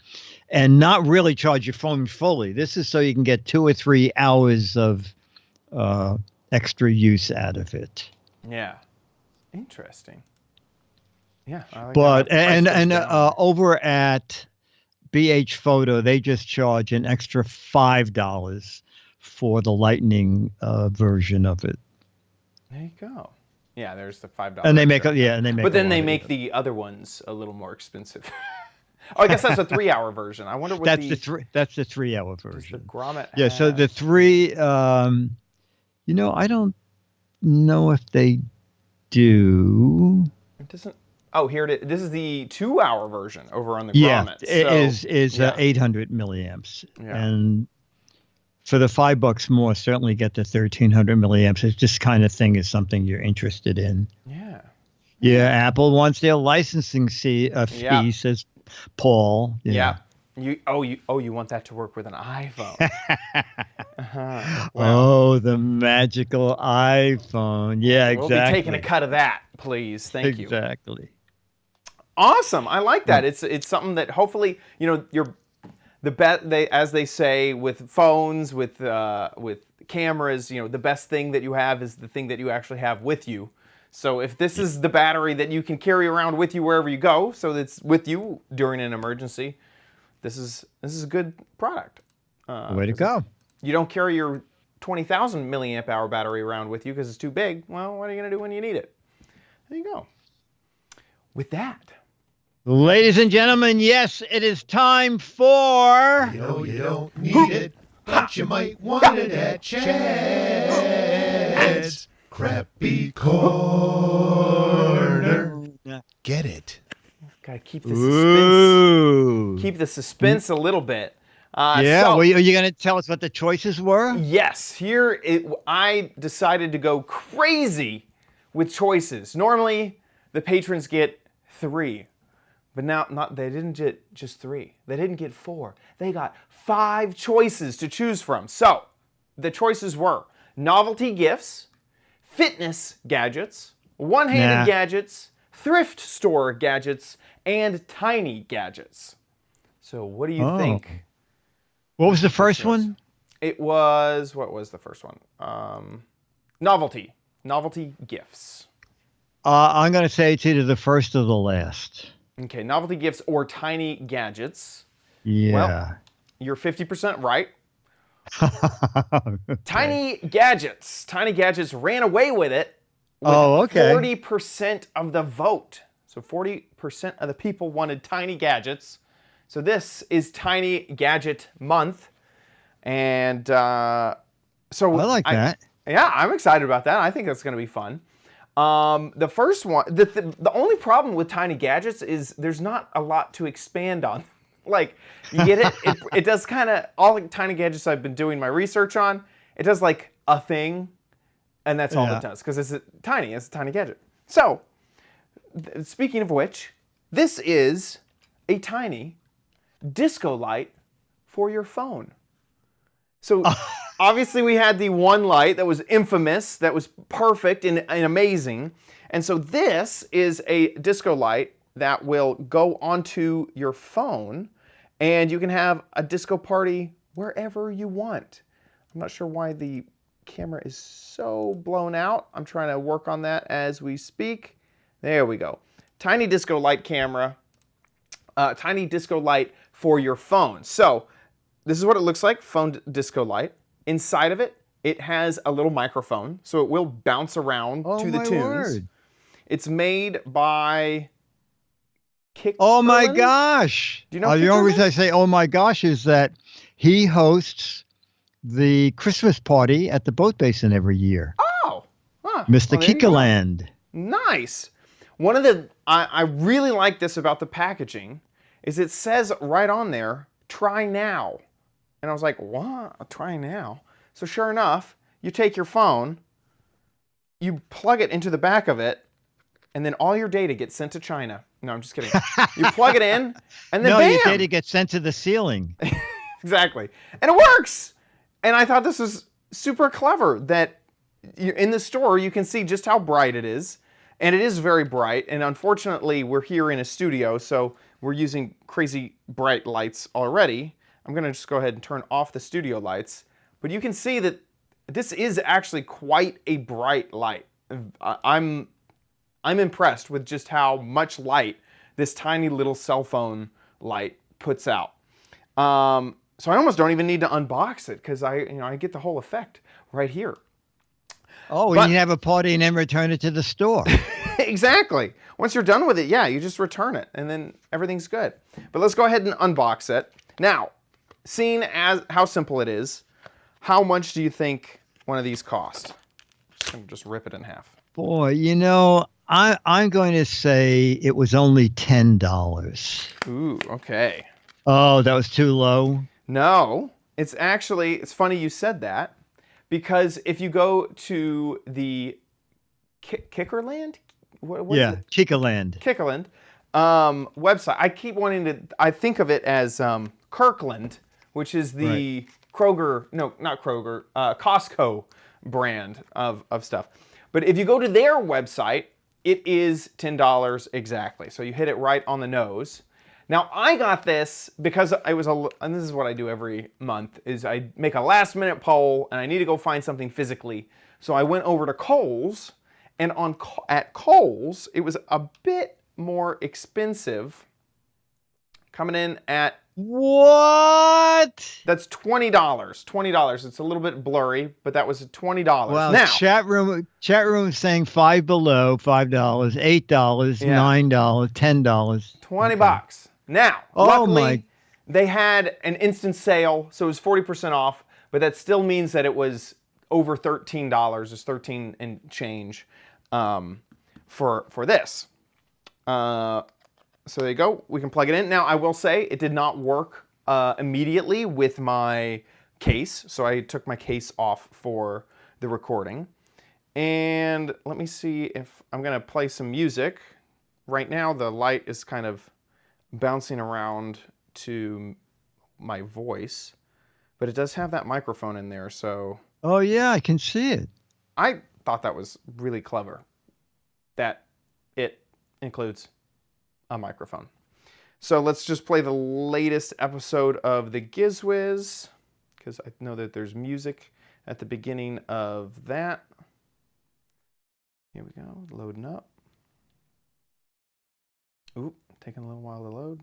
and not really charge your phone fully, this is so you can get 2 or 3 hours of extra use out of it. Yeah. Interesting. Yeah. I like but and over at BH Photo, they just charge an extra $5 for the Lightning version of it. There you go. Yeah, there's the $5. And they make But then they make the other ones a little more expensive. Oh, I guess that's a 3-hour version. I wonder what that's the 3-hour version. The Grommet. Yeah. So the 3. I don't know if they do. It doesn't. Oh, here it is. This is the 2-hour version over on the Grommet. Yeah, it is 800 milliamps. Yeah. And for the $5 more, certainly get the 1300 milliamps. It's this kind of thing is something you're interested in. Yeah. Yeah, Apple wants their licensing fee, says Paul. Yeah. You want that to work with an iPhone. Oh, the magical iPhone. Yeah, exactly. We'll be taking a cut of that, please. Thank you. Exactly. Awesome. I like that. It's something that hopefully, you're the best, as they say, with phones, with cameras, the best thing that you have is the thing that you actually have with you. So if this is the battery that you can carry around with you wherever you go, so that's with you during an emergency, this is a good product. Way to go. You don't carry your 20,000 milliamp hour battery around with you because it's too big. Well, what are you going to do when you need it? There you go. With that, ladies and gentlemen, yes, it is time for... You don't need it, but you might want it at Chad's Crappy Corner. Get it. Gotta keep the suspense. Keep the suspense a little bit. Are you going to tell us what the choices were? Yes. Here, I decided to go crazy with choices. Normally, the patrons get 3. But now, they didn't get just 3. They didn't get 4. They got 5 choices to choose from. So, the choices were novelty gifts, fitness gadgets, one-handed gadgets, thrift store gadgets, and tiny gadgets. So, what do you think? What was the first one? It was, what was the first one? Novelty gifts. I'm going to say it's either the first or the last. Okay, novelty gifts or tiny gadgets. Yeah. Well, you're 50% right. Okay. Tiny gadgets. Tiny gadgets ran away with it with 40% of the vote. So 40% of the people wanted tiny gadgets. So this is Tiny Gadget Month. And so I like that. Yeah, I'm excited about that. I think that's going to be fun. The first one, the only problem with tiny gadgets is there's not a lot to expand on. Like, you get it? It does kind of, all the tiny gadgets I've been doing my research on, it does like a thing, and that's all it does, because it's a tiny gadget. So, speaking of which, this is a tiny disco light for your phone. So, obviously, we had the one light that was infamous, that was perfect and amazing. And so this is a disco light that will go onto your phone, and you can have a disco party wherever you want. I'm not sure why the camera is so blown out. I'm trying to work on that as we speak. There we go. Tiny disco light camera. Tiny disco light for your phone. So, this is what it looks like, phone disco light. Inside of it, it has a little microphone, so it will bounce around to the tunes. Word. It's made by Kick. Oh my gosh! Do you know the only reason I say "oh my gosh" is that he hosts the Christmas party at the boat basin every year. Oh, Mr. Kikaland. Nice. One of the I really like this about the packaging is it says right on there, "Try now." And I was like, what? Try now? So sure enough, you take your phone, you plug it into the back of it, and then all your data gets sent to China. No, I'm just kidding. You plug it in, and then bam! Your data gets sent to the ceiling. Exactly. And it works! And I thought this was super clever that in the store you can see just how bright it is. And it is very bright. And unfortunately, we're here in a studio, so we're using crazy bright lights already. I'm going to just go ahead and turn off the studio lights. But you can see that this is actually quite a bright light. I'm impressed with just how much light this tiny little cell phone light puts out. So I almost don't even need to unbox it because I get the whole effect right here. Oh, you have a party and then return it to the store. Exactly. Once you're done with it, you just return it and then everything's good. But let's go ahead and unbox it. Now, seeing as how simple it is, how much do you think one of these cost? Just gonna rip it in half. Boy, I'm going to say it was only $10. Ooh, okay. Oh, that was too low? No, it's funny you said that, because if you go to the Kickerland? What is it? Kickerland. Kickerland website. I keep wanting to, I think of it as Kirkland, which is the Kroger, no, not Kroger, Costco brand of stuff. But if you go to their website, it is $10 exactly. So you hit it right on the nose. Now, I got this because and this is what I do every month, is I make a last minute poll and I need to go find something physically. So I went over to Kohl's, and at Kohl's, it was a bit more expensive, coming in at... What? That's $20. $20. It's a little bit blurry, but that was $20. Well, now, chat room saying $5 below, $5, $8, $9, $10. 20 bucks. Now, luckily, they had an instant sale, so it was 40% off, but that still means that it was over $13. It's 13 and change for this. So there you go. We can plug it in. Now, I will say it did not work immediately with my case, so I took my case off for the recording. And let me see if I'm going to play some music. Right now, the light is kind of bouncing around to my voice, but it does have that microphone in there, so... Oh, yeah, I can see it. I thought that was really clever, that it includes a microphone. So let's just play the latest episode of the Giz Wiz, because I know that there's music at the beginning of that. Here we go, loading up. Oop, taking a little while to load.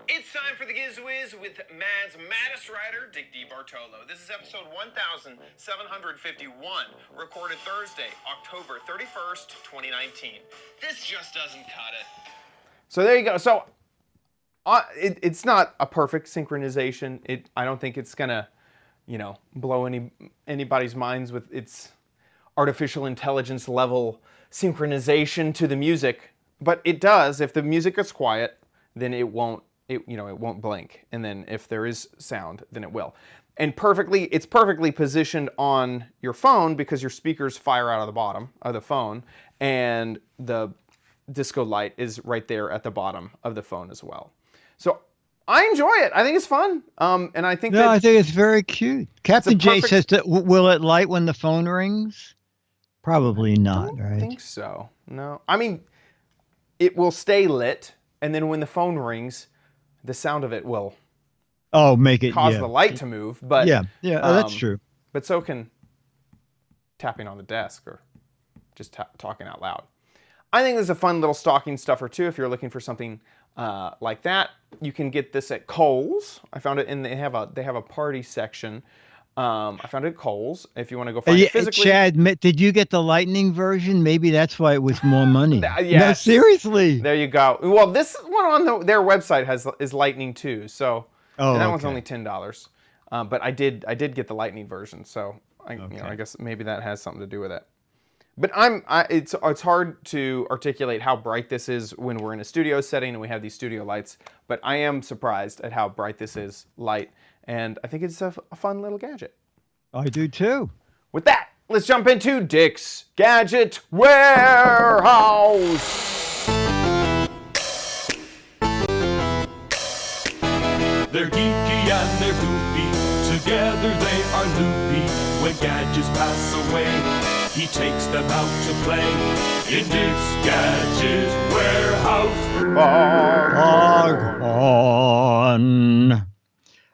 It's time for the Giz Wiz with Mad's maddest writer, Dick DeBartolo. This is episode 1751, recorded Thursday, October 31st, 2019. This just doesn't cut it. So there you go. So it's not a perfect synchronization. I don't think it's gonna, blow anybody's minds with its artificial intelligence level synchronization to the music. But it does. If the music is quiet, then it won't blink. And then if there is sound, then it will. And it's perfectly positioned on your phone because your speakers fire out of the bottom of the phone, and the disco light is right there at the bottom of the phone as well. So I enjoy it. I think it's fun. And I think I think it's very cute. Captain J says, will it light when the phone rings? Probably not, right? I think so. No. I mean, it will stay lit, and then when the phone rings, the sound of it will make it cause the light to move. But that's true. But so can tapping on the desk or just talking out loud. I think this is a fun little stocking stuffer too. If you're looking for something like that, you can get this at Kohl's. I found it they have a party section. I found it at Kohl's. If you want to go find it physically. Chad, did you get the Lightning version? Maybe that's why it was more money. Yes. No, seriously. There you go. Well, this one on their website is Lightning too. So that one's only $10. But I did get the Lightning version. So I guess maybe that has something to do with it. But it's hard to articulate how bright this is when we're in a studio setting and we have these studio lights. But I am surprised at how bright this is light. And I think it's a fun little gadget. I do too. With that, let's jump into Dick's Gadget Warehouse. They're geeky and they're goofy. Together they are loopy. When gadgets pass away, he takes them out to play in Dick's Gadget Warehouse. On.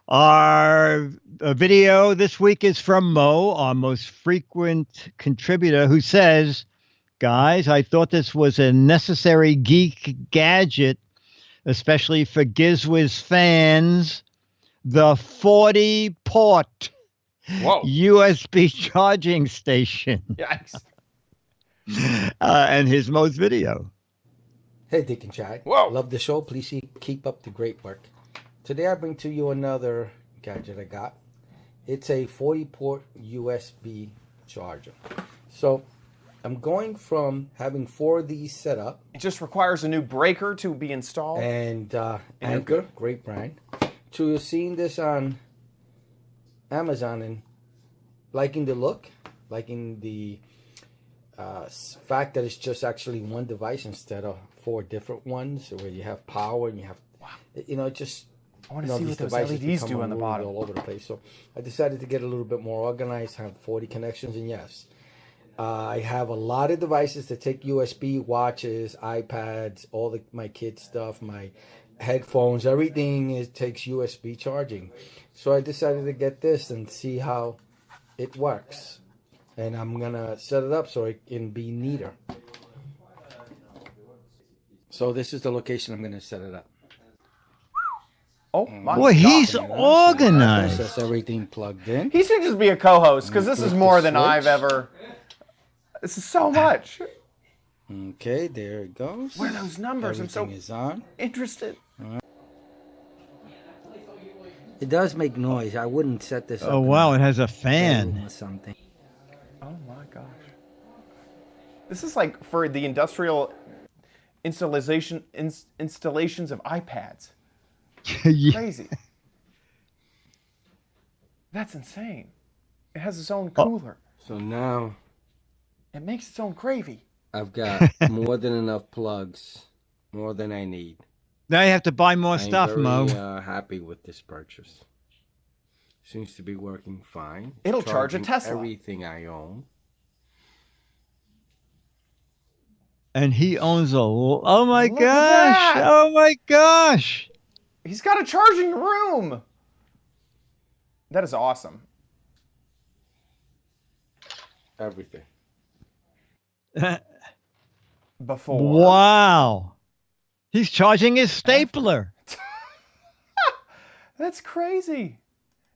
Our video this week is from Mo, our most frequent contributor, who says, guys, I thought this was a necessary geek gadget, especially for Giz Wiz fans. The 40-port USB charging station. Yikes. And his most video. Hey, Dick and Chad. Whoa. Love the show. Please keep up the great work. Today I bring to you another gadget I got. It's a 40-port USB charger. So I'm going from having 4 of these set up. It just requires a new breaker to be installed. And Anchor, great brand. To seeing this on Amazon and liking the look, liking the fact that it's just actually one device instead of 4 different ones, where you have power and you have, just... I want to see what those LEDs do on the bottom. All over the place. So I decided to get a little bit more organized, have 40 connections, and yes, I have a lot of devices that take USB, watches, iPads, all my kids' stuff, my headphones, everything takes USB charging. So I decided to get this and see how it works. And I'm going to set it up so it can be neater. So this is the location I'm going to set it up. Oh my Boy, he's organized. That's everything plugged in. He should just be a co-host, because this is more than I've ever... This is so much. Okay, there it goes. What are those numbers? Everything is on. Interested. It does make noise. I wouldn't set this up. Oh, wow, it has a fan. Or something. Oh my gosh. This is like for the industrial installations of iPads. Yeah. Crazy. That's insane. It has its own cooler. So now It makes its own gravy. I've got more than enough plugs, more than I need. Now you have to buy more I'm stuff, very, Mo. happy with this purchase. Seems to be working fine. It'll charge a Charging Tesla. Everything I own. And he owns a. Oh my Look at gosh! that! Oh my gosh! He's got a charging room. That is awesome. Everything. Before. Wow! He's charging his stapler. That's crazy.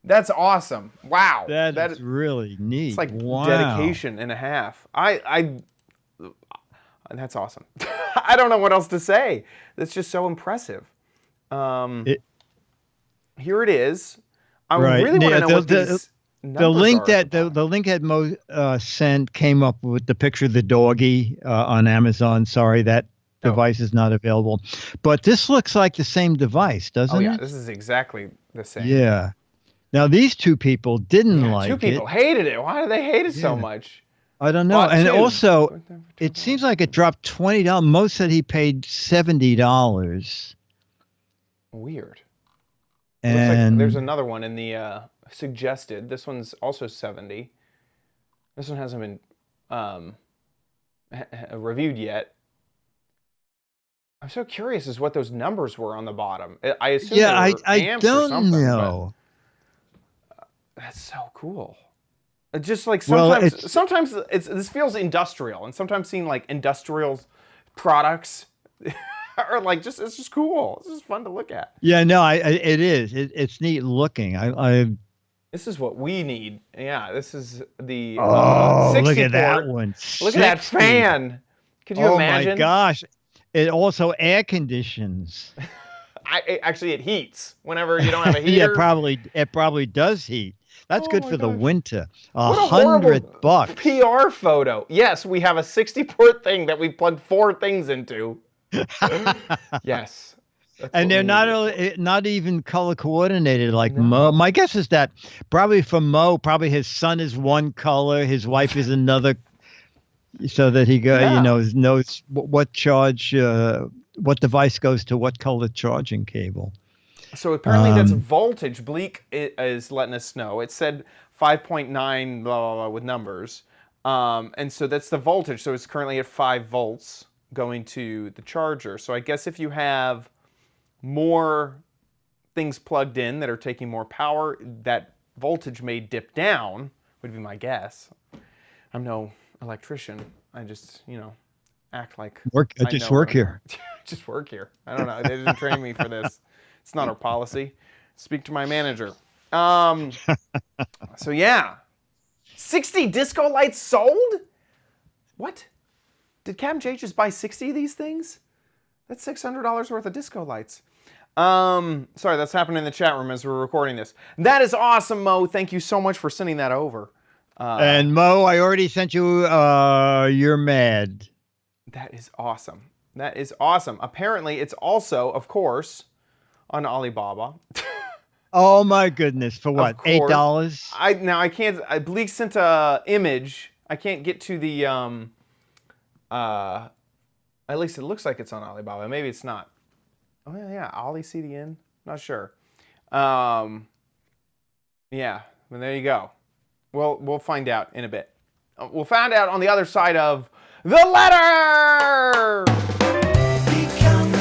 That's awesome. Wow. That is really neat. It's like wow. dedication and a half. That's awesome. I don't know what else to say. That's just so impressive. Here it is. I really want to know what these the link that the link that Mo sent came up with the picture of the doggy on Amazon. Sorry, that device is not available. But this looks like the same device, doesn't it? Oh yeah, this is exactly the same. Yeah. Now these two people didn't like it. Two people hated it. Why do they hate it so much? I don't know. And also, it seems like it dropped $20. Mo said he paid $70. Weird. And looks like there's another one in the suggested. This one's also 70. This one hasn't been reviewed yet. I'm so curious as what those numbers were on the bottom. I assume they were amps or something, don't know. That's so cool. It's just like sometimes this feels industrial, and sometimes seeing like industrial products are like it's just cool. It's just fun to look at. Yeah, no, it is. It's neat looking. This is what we need. Yeah, this is the 60 look at port. that one. Look at that fan. Could you imagine? Oh my gosh! It also air conditions. Actually, it heats whenever you don't have a heater. Yeah, it probably does heat. That's good for the winter. $100 PR photo. Yes, we have a 60-port thing that we plugged 4 things into. Yes. And they're not even color coordinated like Mo. My guess is that probably for Mo, probably his son is one color, his wife is another, so that he knows what charge, what device goes to what color charging cable. So apparently that's voltage. Bleak is letting us know. It said 5.9 blah, blah, blah with numbers. And so that's the voltage. So it's currently at 5 volts going to the charger. So I guess if you have more things plugged in that are taking more power, that voltage may dip down, would be my guess. I'm no electrician. I just, act like I just work here. Just work here. I don't know. They didn't train me for this. It's not our policy. Speak to my manager. So yeah, 60 disco lights sold? What? Did Captain J just buy 60 of these things? That's $600 worth of disco lights. Sorry, that's happening in the chat room as we're recording this. That is awesome, Mo. Thank you so much for sending that over. And Mo, I already sent you You're Mad. That is awesome. That is awesome. Apparently, it's also, of course, on Alibaba. Oh my goodness! For what? $8? I can't. Bleak sent a image. I can't get to the. At least it looks like it's on Alibaba. Maybe it's not. Oh yeah, Ali CDN. Not sure. Yeah, well, there you go. We'll find out in a bit. We'll find out on the other side of the letter. Become the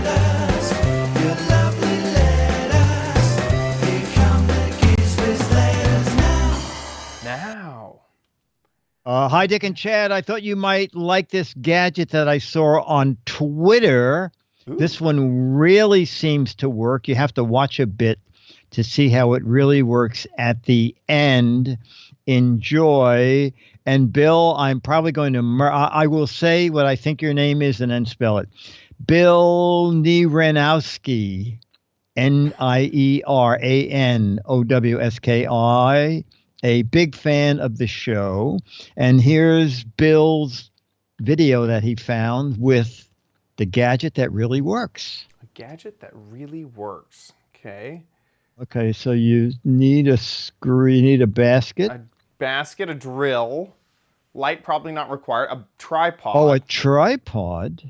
letters, your lovely letters. Become the Giz Wiz letters now. Hi, Dick and Chad. I thought you might like this gadget that I saw on Twitter. Ooh. This one really seems to work. You have to watch a bit to see how it really works at the end. Enjoy. And Bill, I'm probably going to, I will say what I think your name is and then spell it. Bill Nieranowski, Nieranowski, a big fan of the show. And here's Bill's video that he found with the gadget that really works. A gadget that really works. Okay. Okay, so you need a screw, you need a basket. A basket, a drill, light probably not required, a tripod. Oh, a tripod.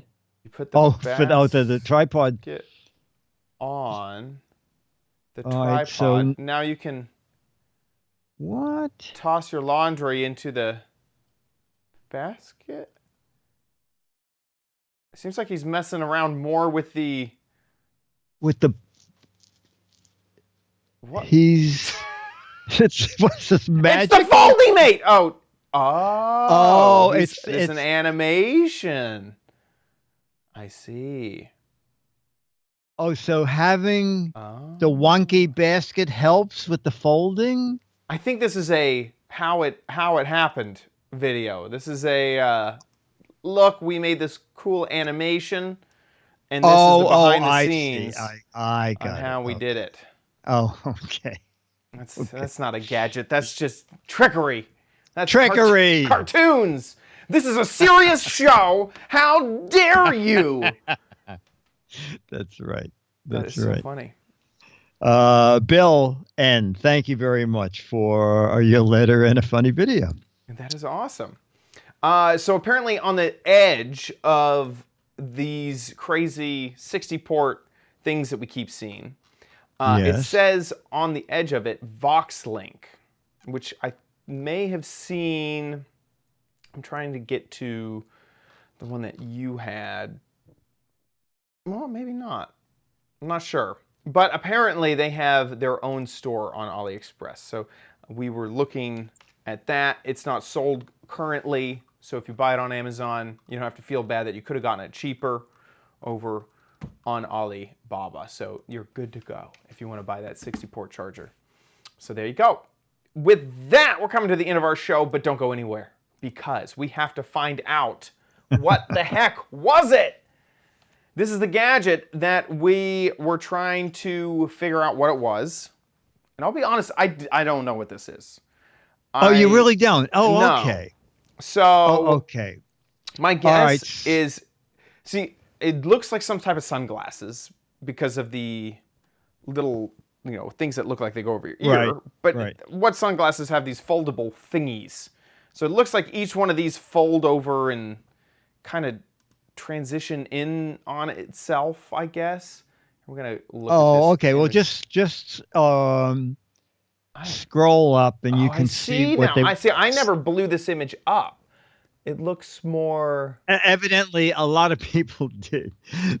You put the the tripod. Get on the All tripod. right, so now you can what? toss your laundry into the basket. It seems like he's messing around more with the what? He's what's this magic? It's the folding mate. It's an animation. I see. Oh, so having the wonky basket helps with the folding? I think this is a how it happened video. This is a look, we made this cool animation, and this is the behind the scenes I got on how we did it. Oh, okay. That's not a gadget. That's just trickery. That's trickery. Cartoons. This is a serious show. How dare you? That's right. That is so funny. Bill N., thank you very much for your letter and a funny video. That is awesome. So apparently on the edge of these crazy 60-port things that we keep seeing, it says on the edge of it, VoxLink, which I may have seen. I'm trying to get to the one that you had. Well, maybe not. I'm not sure. But apparently they have their own store on AliExpress. So we were looking at that. It's not sold currently. So if you buy it on Amazon, you don't have to feel bad that you could have gotten it cheaper over on Alibaba. So you're good to go if you want to buy that 60-port charger. So there you go. With that, we're coming to the end of our show, but don't go anywhere because we have to find out what the heck was it? This is the gadget that we were trying to figure out what it was. And I'll be honest, I don't know what this is. You really don't? Oh, no. Okay. So, okay. My guess is, see, it looks like some type of sunglasses because of the little, things that look like they go over your ear. But what sunglasses have these foldable thingies? So it looks like each one of these fold over and kind of transition in on itself, I guess. We're gonna look at this okay. Image. Well, just scroll up and you can see what they. I see. I never blew this image up. It looks more. Evidently, a lot of people did,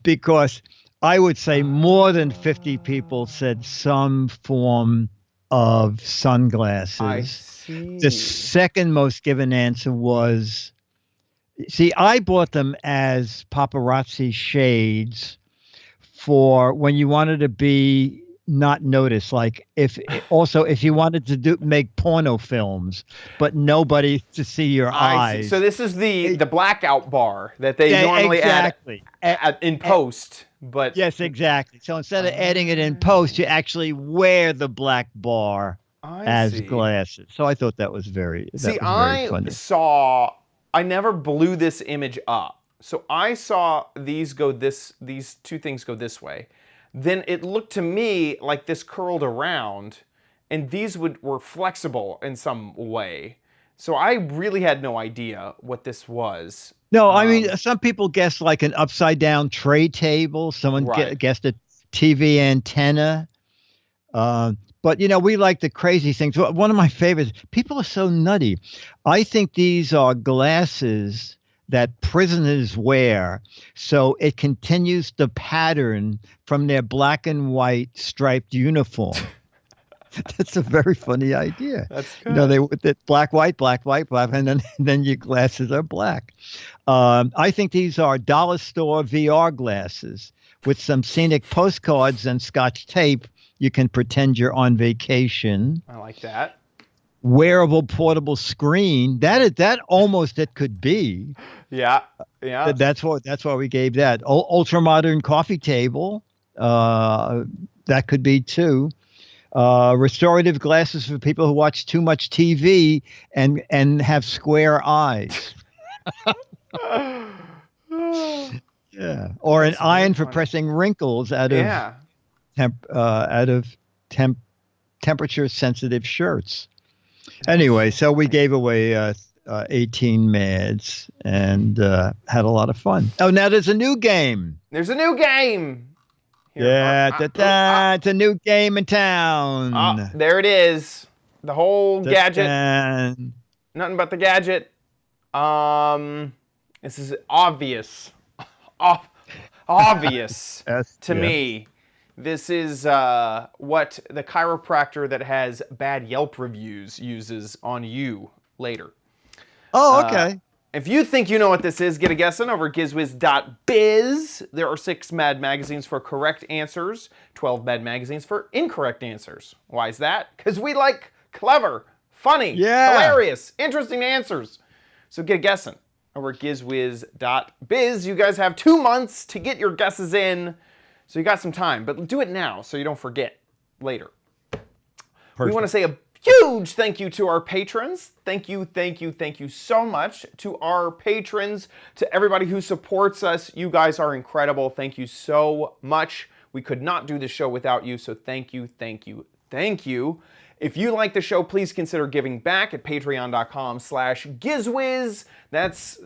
because I would say more than 50 people said some form of sunglasses. I see. The second most given answer was. See, I bought them as paparazzi shades for when you wanted to be not noticed. Like if you wanted to make porno films, but nobody to see your eyes. So this is the blackout bar that they normally add in post. But yes, exactly. So instead of adding it in post, you actually wear the black bar as glasses. So I thought that was very funny. I never blew this image up. So I saw these two things go this way. Then it looked to me like this curled around, and these were flexible in some way. So I really had no idea what this was. No, I mean, some people guessed like an upside down tray table. Someone guessed a TV antenna. But, we like the crazy things. One of my favorites, people are so nutty. I think these are glasses that prisoners wear, so it continues the pattern from their black and white striped uniform. That's a very funny idea. That's good. They black, white, and then your glasses are black. I think these are dollar store VR glasses with some scenic postcards and Scotch tape. You can pretend you're on vacation. I like that. Wearable portable screen. That almost it could be. Yeah. That's why we gave that. Ultra modern coffee table. That could be too. Restorative glasses for people who watch too much TV and have square eyes. Yeah. Or an iron for pressing wrinkles out of temperature sensitive shirts. Anyway, so we gave away 18 Mads and had a lot of fun. Oh, now there's a new game. There's a new game. Here, it's a new game in town. There it is. The whole gadget. Nothing but the gadget. This is obvious. Obvious to me. This is what the chiropractor that has bad Yelp reviews uses on you later. Oh, okay. If you think you know what this is, get a guess on over at gizwiz.biz. There are 6 Mad magazines for correct answers, 12 Mad magazines for incorrect answers. Why is that? Because we like clever, funny, hilarious, interesting answers. So get a guessing over at gizwiz.biz. You guys have 2 months to get your guesses in, so you got some time. But do it now so you don't forget later. Perfect. We want to say a huge thank you to our patrons. Thank you so much to our patrons, to everybody who supports us. You guys are incredible. Thank you so much. We could not do the show without you, so thank you. If you like the show, please consider giving back at patreon.com/GizWiz. That's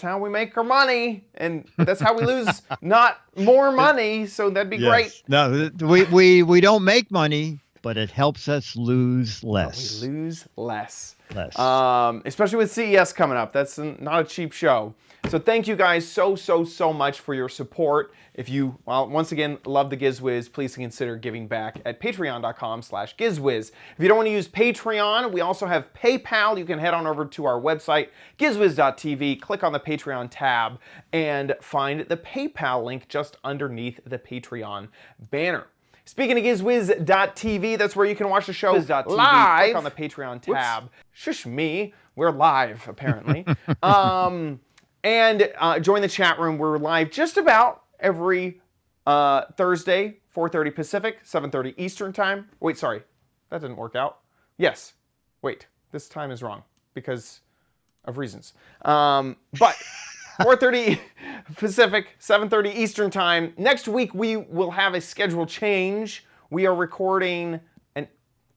how we make our money, and that's how we lose not more money, so that'd be great. No, we don't make money, but it helps us lose less. We lose less. Especially with CES coming up. That's not a cheap show. So thank you guys so much for your support. If you, once again, love the Giz Wiz, please consider giving back at patreon.com/GizWiz. If you don't want to use Patreon, we also have PayPal. You can head on over to our website, gizwiz.tv, click on the Patreon tab, and find the PayPal link just underneath the Patreon banner. Speaking of gizwiz.tv, that's where you can watch the show live. Click on the Patreon tab. Whoops. Shush me. We're live, apparently. And join the chat room. We're live just about every Thursday, 4:30 Pacific, 7:30 Eastern time. Wait, sorry. That didn't work out. Yes. Wait, this time is wrong because of reasons. But 4:30 Pacific, 7:30 Eastern time. Next week, we will have a schedule change. We are recording an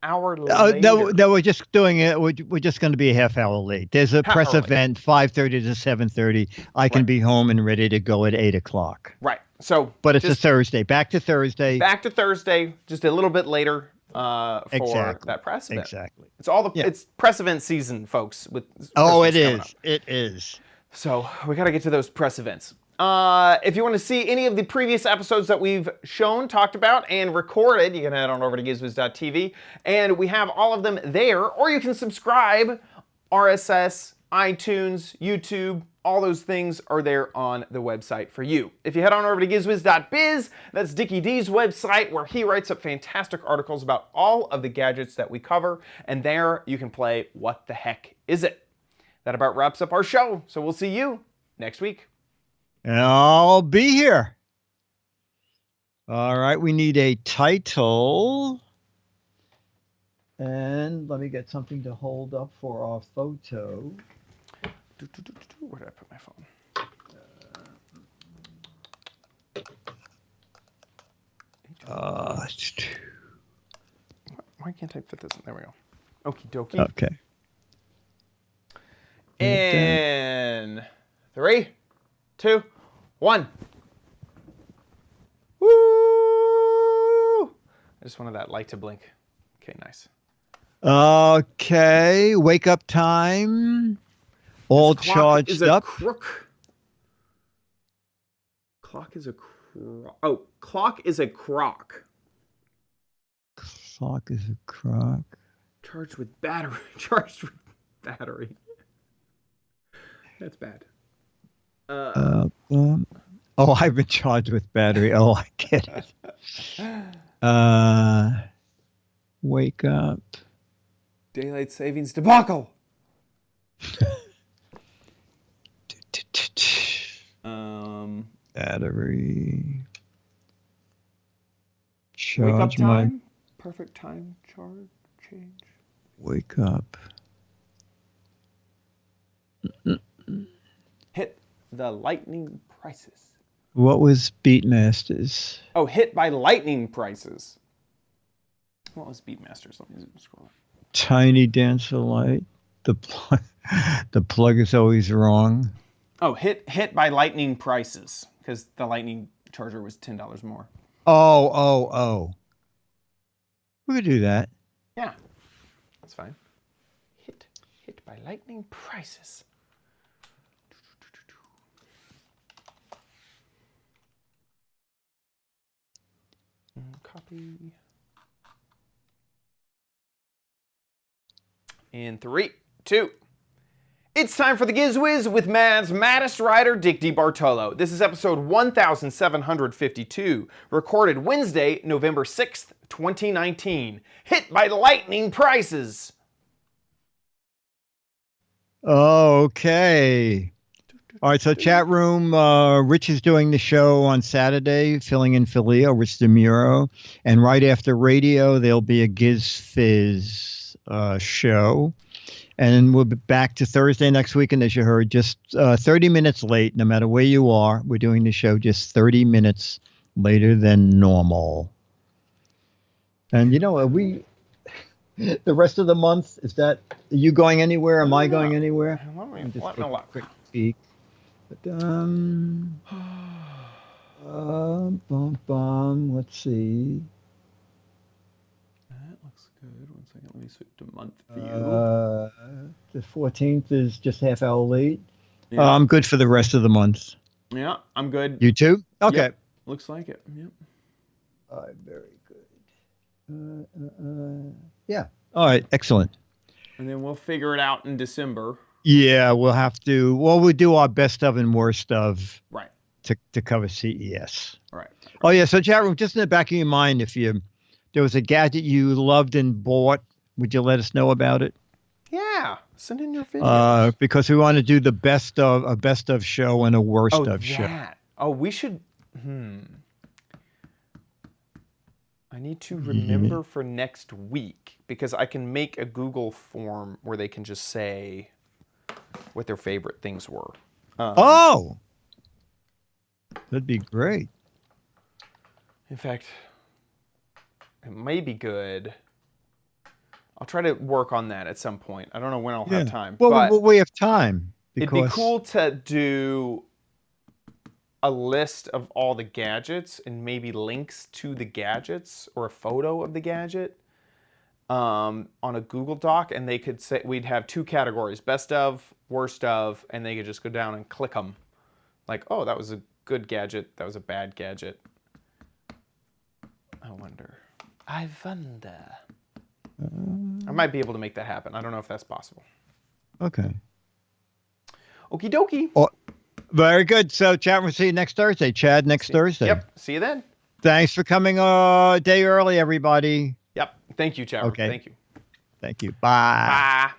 hour later. No, we're just doing it. We're just going to be a half hour late. There's a press event, 5:30 to 7:30. I can be home and ready to go at 8 o'clock. Right. So, but it's a Thursday. Back to Thursday. Just a little bit later for that press event. Exactly. It's it's press event season, folks. It is. It is. So we got to get to those press events. If you want to see any of the previous episodes that we've shown, talked about, and recorded, you can head on over to gizwiz.tv, and we have all of them there. Or you can subscribe, RSS, iTunes, YouTube, all those things are there on the website for you. If you head on over to gizwiz.biz, that's Dickie D's website, where he writes up fantastic articles about all of the gadgets that we cover, and there you can play What the Heck Is It? That about wraps up our show, so we'll see you next week. And I'll be here. All right, we need a title. And let me get something to hold up for our photo. Where did I put my phone? Why can't I fit this in? There we go. Okie dokie. Okay. In 3, 2, 1. Woo! I just wanted that light to blink. Okay, nice. Okay, wake up time. All charged up. Clock is a crock. Oh, clock is a crock. Clock is a crock. Charged with battery. That's bad. I've been charged with battery. Oh, I get it. Wake up. Daylight savings debacle. Battery. Wake up time. Perfect time. Charge. Change. Wake up. Hit the lightning prices. What was Beatmasters? Oh, hit by lightning prices. What was Beatmasters? Let me scroll up. Tiny Dancer Light. The The plug is always wrong. Oh, hit by lightning prices because the lightning charger was $10 more. Oh. We could do that. Yeah, that's fine. Hit by lightning prices. Copy. In 3, 2. It's time for the Giz Wiz with Mad's maddest writer, Dick DeBartolo. This is episode 1752, recorded Wednesday, November 6th, 2019. Hit by lightning prices. Okay. All right, so chat room, Rich is doing the show on Saturday, filling in for Leo, Rich DeMuro. And right after radio, there'll be a Giz Fizz show. And we'll be back to Thursday next week. And as you heard, just 30 minutes late, no matter where you are. We're doing the show just 30 minutes later than normal. And, are we... The rest of the month, are you going anywhere? Am I going anywhere? Let me look. Quick peek. But, let's see. That looks good. 1 second. Let me switch to month view. The 14th is just half hour late. Yeah. I'm good for the rest of the month. Yeah, I'm good. You too? Okay. Yep. Looks like it. Yep. All right, very good. Yeah. All right, excellent. And then we'll figure it out in December. Yeah, we'll have to. Well, we'll do our best of and worst of. Right. To cover CES. Right. Oh yeah. So chat room, just in the back of your mind, if there was a gadget you loved and bought, would you let us know about it? Yeah. Send in your videos. Because we want to do the best of show and a worst of show. Oh, we should. I need to remember for next week because I can make a Google form where they can just say what their favorite things were. That'd be great. In fact, it may be good. I'll try to work on that at some point. I don't know when I'll have time. Well, we have time. It'd be cool to do a list of all the gadgets and maybe links to the gadgets or a photo of the gadget on a Google Doc, and they could say we'd have 2 categories: best of, worst of, and they could just go down and click them. Like, oh, that was a good gadget. That was a bad gadget. I wonder. I might be able to make that happen. I don't know if that's possible. Okay. Okie dokie. Oh, very good. So, chat, we'll see you next Thursday. Chad, next Thursday. Yep. See you then. Thanks for coming a day early, everybody. Yep. Thank you, Chad. Okay. Thank you. Thank you. Bye. Bye.